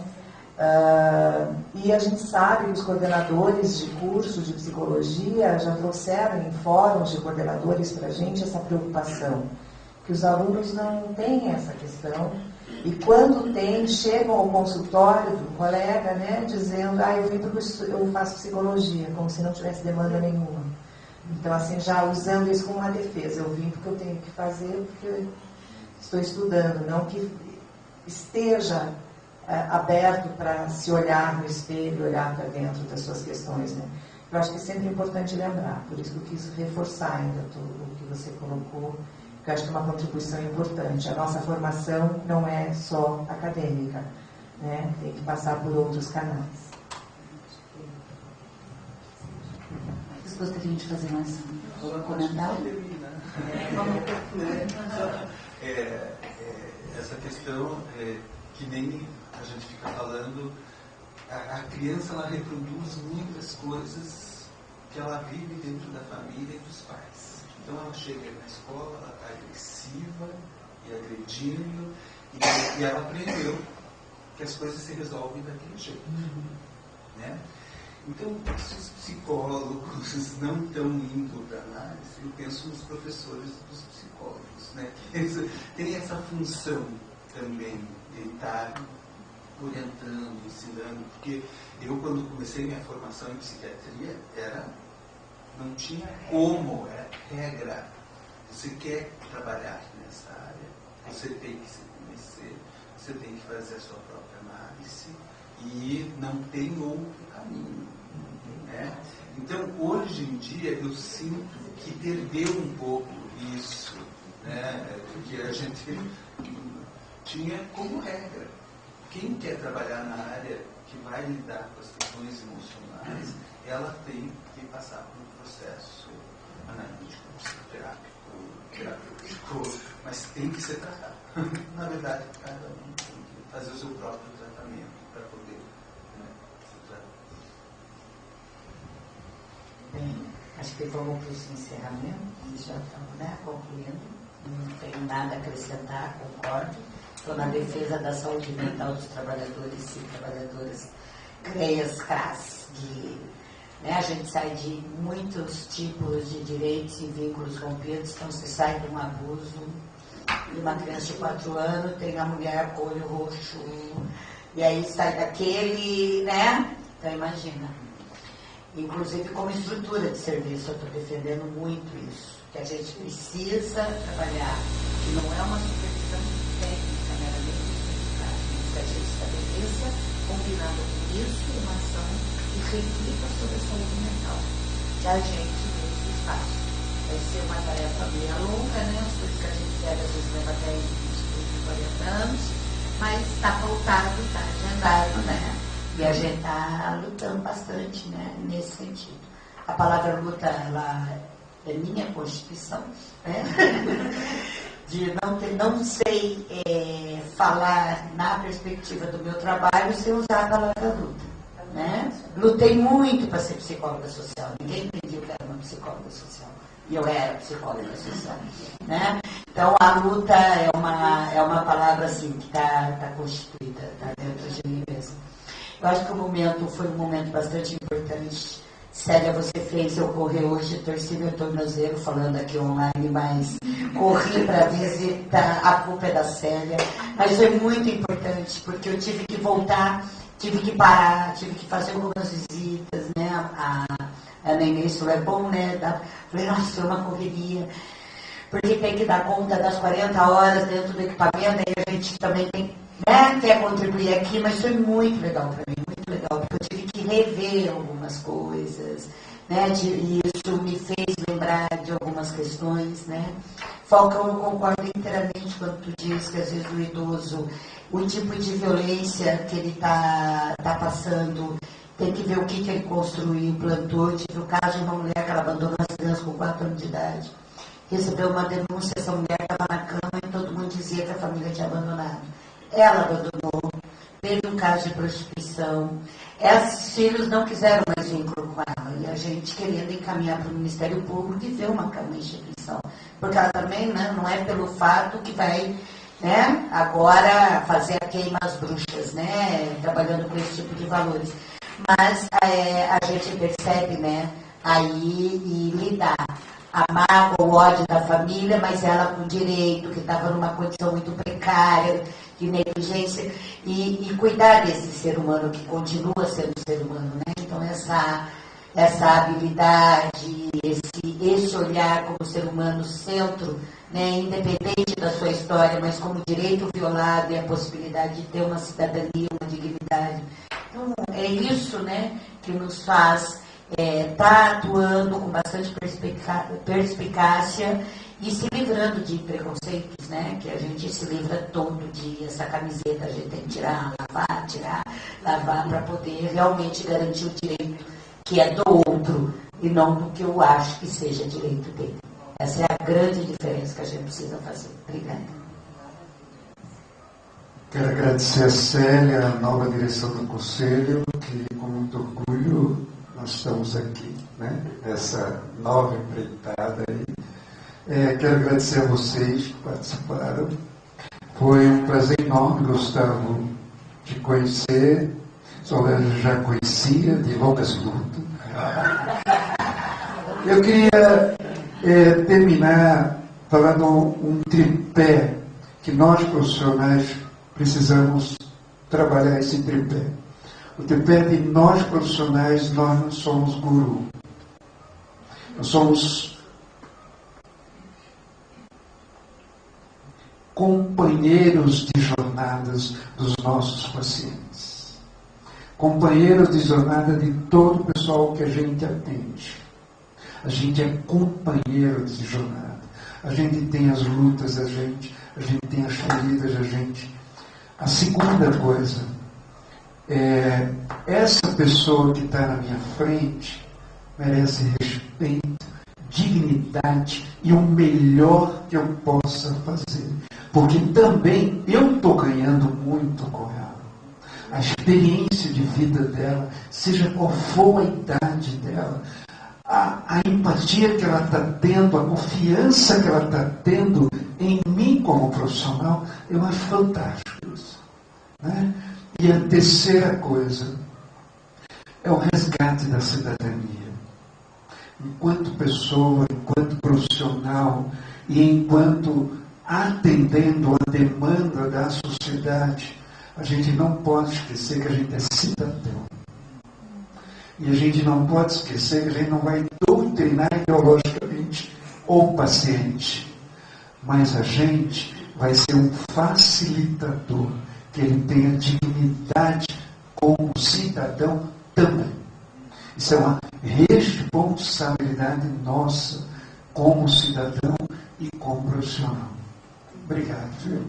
E a gente sabe que os coordenadores de curso de psicologia já trouxeram em fóruns de coordenadores para a gente essa preocupação, que os alunos não têm essa questão, e quando tem, chegam ao consultório do colega, né, dizendo, eu vim porque eu faço psicologia, como se não tivesse demanda nenhuma. Então, assim, já usando isso como uma defesa, eu vim porque eu tenho que fazer, porque eu estou estudando, não que esteja aberto para se olhar no espelho, olhar para dentro das suas questões, né? Eu acho que é sempre importante lembrar, por isso que eu quis reforçar ainda o que você colocou, que eu acho que é uma contribuição importante. A nossa formação não é só acadêmica, né? Tem que passar por outros canais. Vocês gostariam de fazer mais um comentário? Essa questão, que nem a gente fica falando, a criança ela reproduz muitas coisas que ela vive dentro da família e dos pais. Então ela chega na escola, ela está agressiva e agredindo, e ela aprendeu que as coisas se resolvem daquele jeito. Né? Então, se os psicólogos não estão indo para análise, eu penso nos professores dos psicólogos, né? Que eles têm essa função também de estar orientando, ensinando, porque eu, quando comecei minha formação em psiquiatria, não tinha como, era regra. Você quer trabalhar nessa área, você tem que se conhecer, você tem que fazer a sua própria análise e não tem outro caminho. Né? Então, hoje em dia, eu sinto que perdeu um pouco isso, né? Porque a gente tinha como regra. Quem quer trabalhar na área que vai lidar com as questões emocionais, ela tem que passar por um processo analítico, terapêutico, mas tem que ser tratado. Na verdade, cada um tem que fazer o seu próprio tratamento para poder, né, se tratar. Bem, acho que vamos para os encerramentos, já estamos, né, concluindo. Não tenho nada a acrescentar, concordo. Estou na defesa da saúde mental dos trabalhadores e trabalhadoras CREAS-CRAS. Né, a gente sai de muitos tipos de direitos e vínculos rompidos, então se sai de um abuso de uma criança de 4 anos, tem a mulher com olho roxo, e aí sai daquele, né? Então imagina. Inclusive como estrutura de serviço, eu estou defendendo muito isso, que a gente precisa trabalhar, que não é uma supervisão técnica, meramente eficaz, que a gente estabeleça, combinando com isso, uma ação que reflita sobre a saúde mental que a gente nesse espaço. Vai ser uma tarefa bem longa, né? As coisas que a gente pega, às vezes leva 10, 20, 40 anos, mas está pautado, está agendado, né? E a gente está lutando bastante, né, nesse sentido. A palavra luta, ela é minha constituição, né? De não sei falar na perspectiva do meu trabalho sem usar a palavra luta. Né? Lutei muito para ser psicóloga social. Ninguém entendia que eu era uma psicóloga social. E eu era psicóloga social. Né? Então a luta é uma palavra assim, que está constituída, está dentro de mim mesmo. Eu acho que o momento foi um momento bastante importante. Célia, você fez eu correr hoje, torci meu tornozelo falando aqui online, mas corri para visitar, a culpa é da Célia. Mas foi muito importante, porque eu tive que voltar, tive que parar, tive que fazer algumas visitas, né? A Nenê, isso é bom, né? Falei, nossa, foi uma correria, porque tem que dar conta das 40 horas dentro do equipamento, aí a gente também tem, né, quer contribuir aqui, mas foi muito legal para mim, muito legal, porque eu tive que rever algumas coisas, né, e isso me fez lembrar de algumas questões, né. Falcão, eu concordo inteiramente quando tu diz que às vezes o idoso, o tipo de violência que ele tá passando, tem que ver o que ele construiu, implantou. Eu tive o caso de uma mulher que ela abandonou as crianças com 4 anos de idade. recebeu uma denúncia, essa mulher estava na cama e todo mundo dizia que a família tinha abandonado. Ela abandonou, teve um caso de prostituição, esses filhos não quiseram mais vínculo com ela, e a gente querendo encaminhar para o Ministério Público e ver uma instituição, porque ela também, né, não é pelo fato que vai, né, agora fazer a queima às bruxas, né, trabalhando com esse tipo de valores, mas a gente percebe, né, aí e lidar a mágoa, o ódio da família, mas ela com direito, que estava numa condição muito precária, de negligência, e cuidar desse ser humano que continua sendo ser humano, né? Então essa habilidade, esse olhar como ser humano centro, né, independente da sua história, mas como direito violado e a possibilidade de ter uma cidadania, uma dignidade. Então é isso, né, que nos faz estar atuando com bastante perspicácia e se livrando de preconceitos, né? Que a gente se livra todo dia. Essa camiseta a gente tem que tirar, lavar, para poder realmente garantir o direito que é do outro e não do que eu acho que seja direito dele. Essa é a grande diferença que a gente precisa fazer. Obrigada. Quero agradecer a Célia, a nova direção do Conselho, que com muito orgulho nós estamos aqui, né? Essa nova empreitada aí. Quero agradecer a vocês que participaram. Foi um prazer enorme, Gustavo, te conhecer. Solange já conhecia, de longas lutas. Eu queria terminar falando um tripé que nós profissionais precisamos trabalhar esse tripé. O tripé de nós profissionais, nós não somos guru. Nós somos companheiros de jornadas dos nossos pacientes. Companheiros de jornada de todo o pessoal que a gente atende. A gente é companheiro de jornada. A gente tem as lutas, a gente tem as feridas, A segunda coisa, essa pessoa que está na minha frente merece respeito, dignidade e o melhor que eu possa fazer. Porque também eu estou ganhando muito com ela. A experiência de vida dela, seja qual for a idade dela, a empatia que ela está tendo, a confiança que ela está tendo em mim como profissional, eu acho fantástico isso, né? E a terceira coisa é o resgate da cidadania. Enquanto pessoa, enquanto profissional e enquanto atendendo a demanda da sociedade, a gente não pode esquecer que a gente é cidadão. E a gente não pode esquecer que a gente não vai doutrinar ideologicamente o paciente, mas a gente vai ser um facilitador, que ele tenha dignidade como cidadão também. Isso é uma responsabilidade nossa como cidadão e como profissional. Obrigado, viu?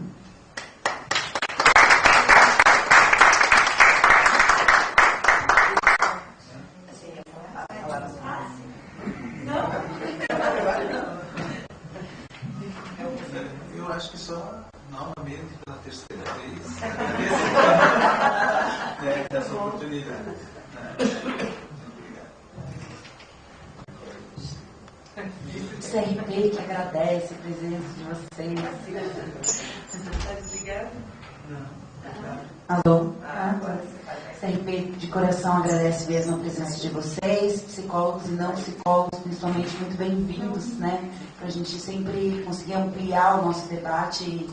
Eu acho que só novamente pela terceira vez essa oportunidade. CRP que agradece a presença de vocês. Está desligado? Alô? CRP de coração agradece mesmo a presença de vocês, psicólogos e não psicólogos, principalmente muito bem-vindos, né? Para a gente sempre conseguir ampliar o nosso debate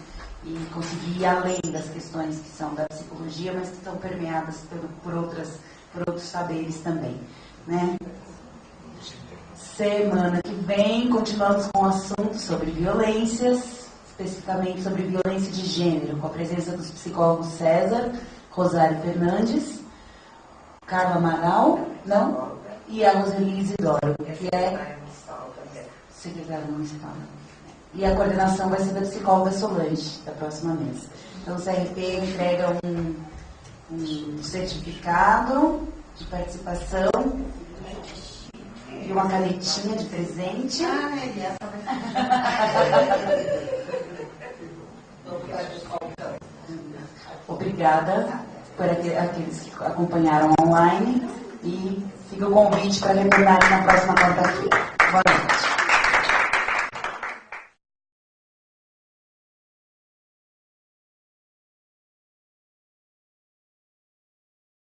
e conseguir ir além das questões que são da psicologia, mas que estão permeadas por outros saberes também, né? Semana que vem, continuamos com o assunto sobre violências, especificamente sobre violência de gênero, com a presença dos psicólogos César, Rosário Fernandes, Carla Amaral, não? E a Roseli Isidoro, que é secretária municipal. E a coordenação vai ser da psicóloga Solange, da próxima mesa. Então, o CRP entrega um certificado de participação E uma canetinha de presente. E essa vai Obrigada por aqueles que acompanharam online e fica o convite para retornarem na próxima quarta-feira. Boa noite.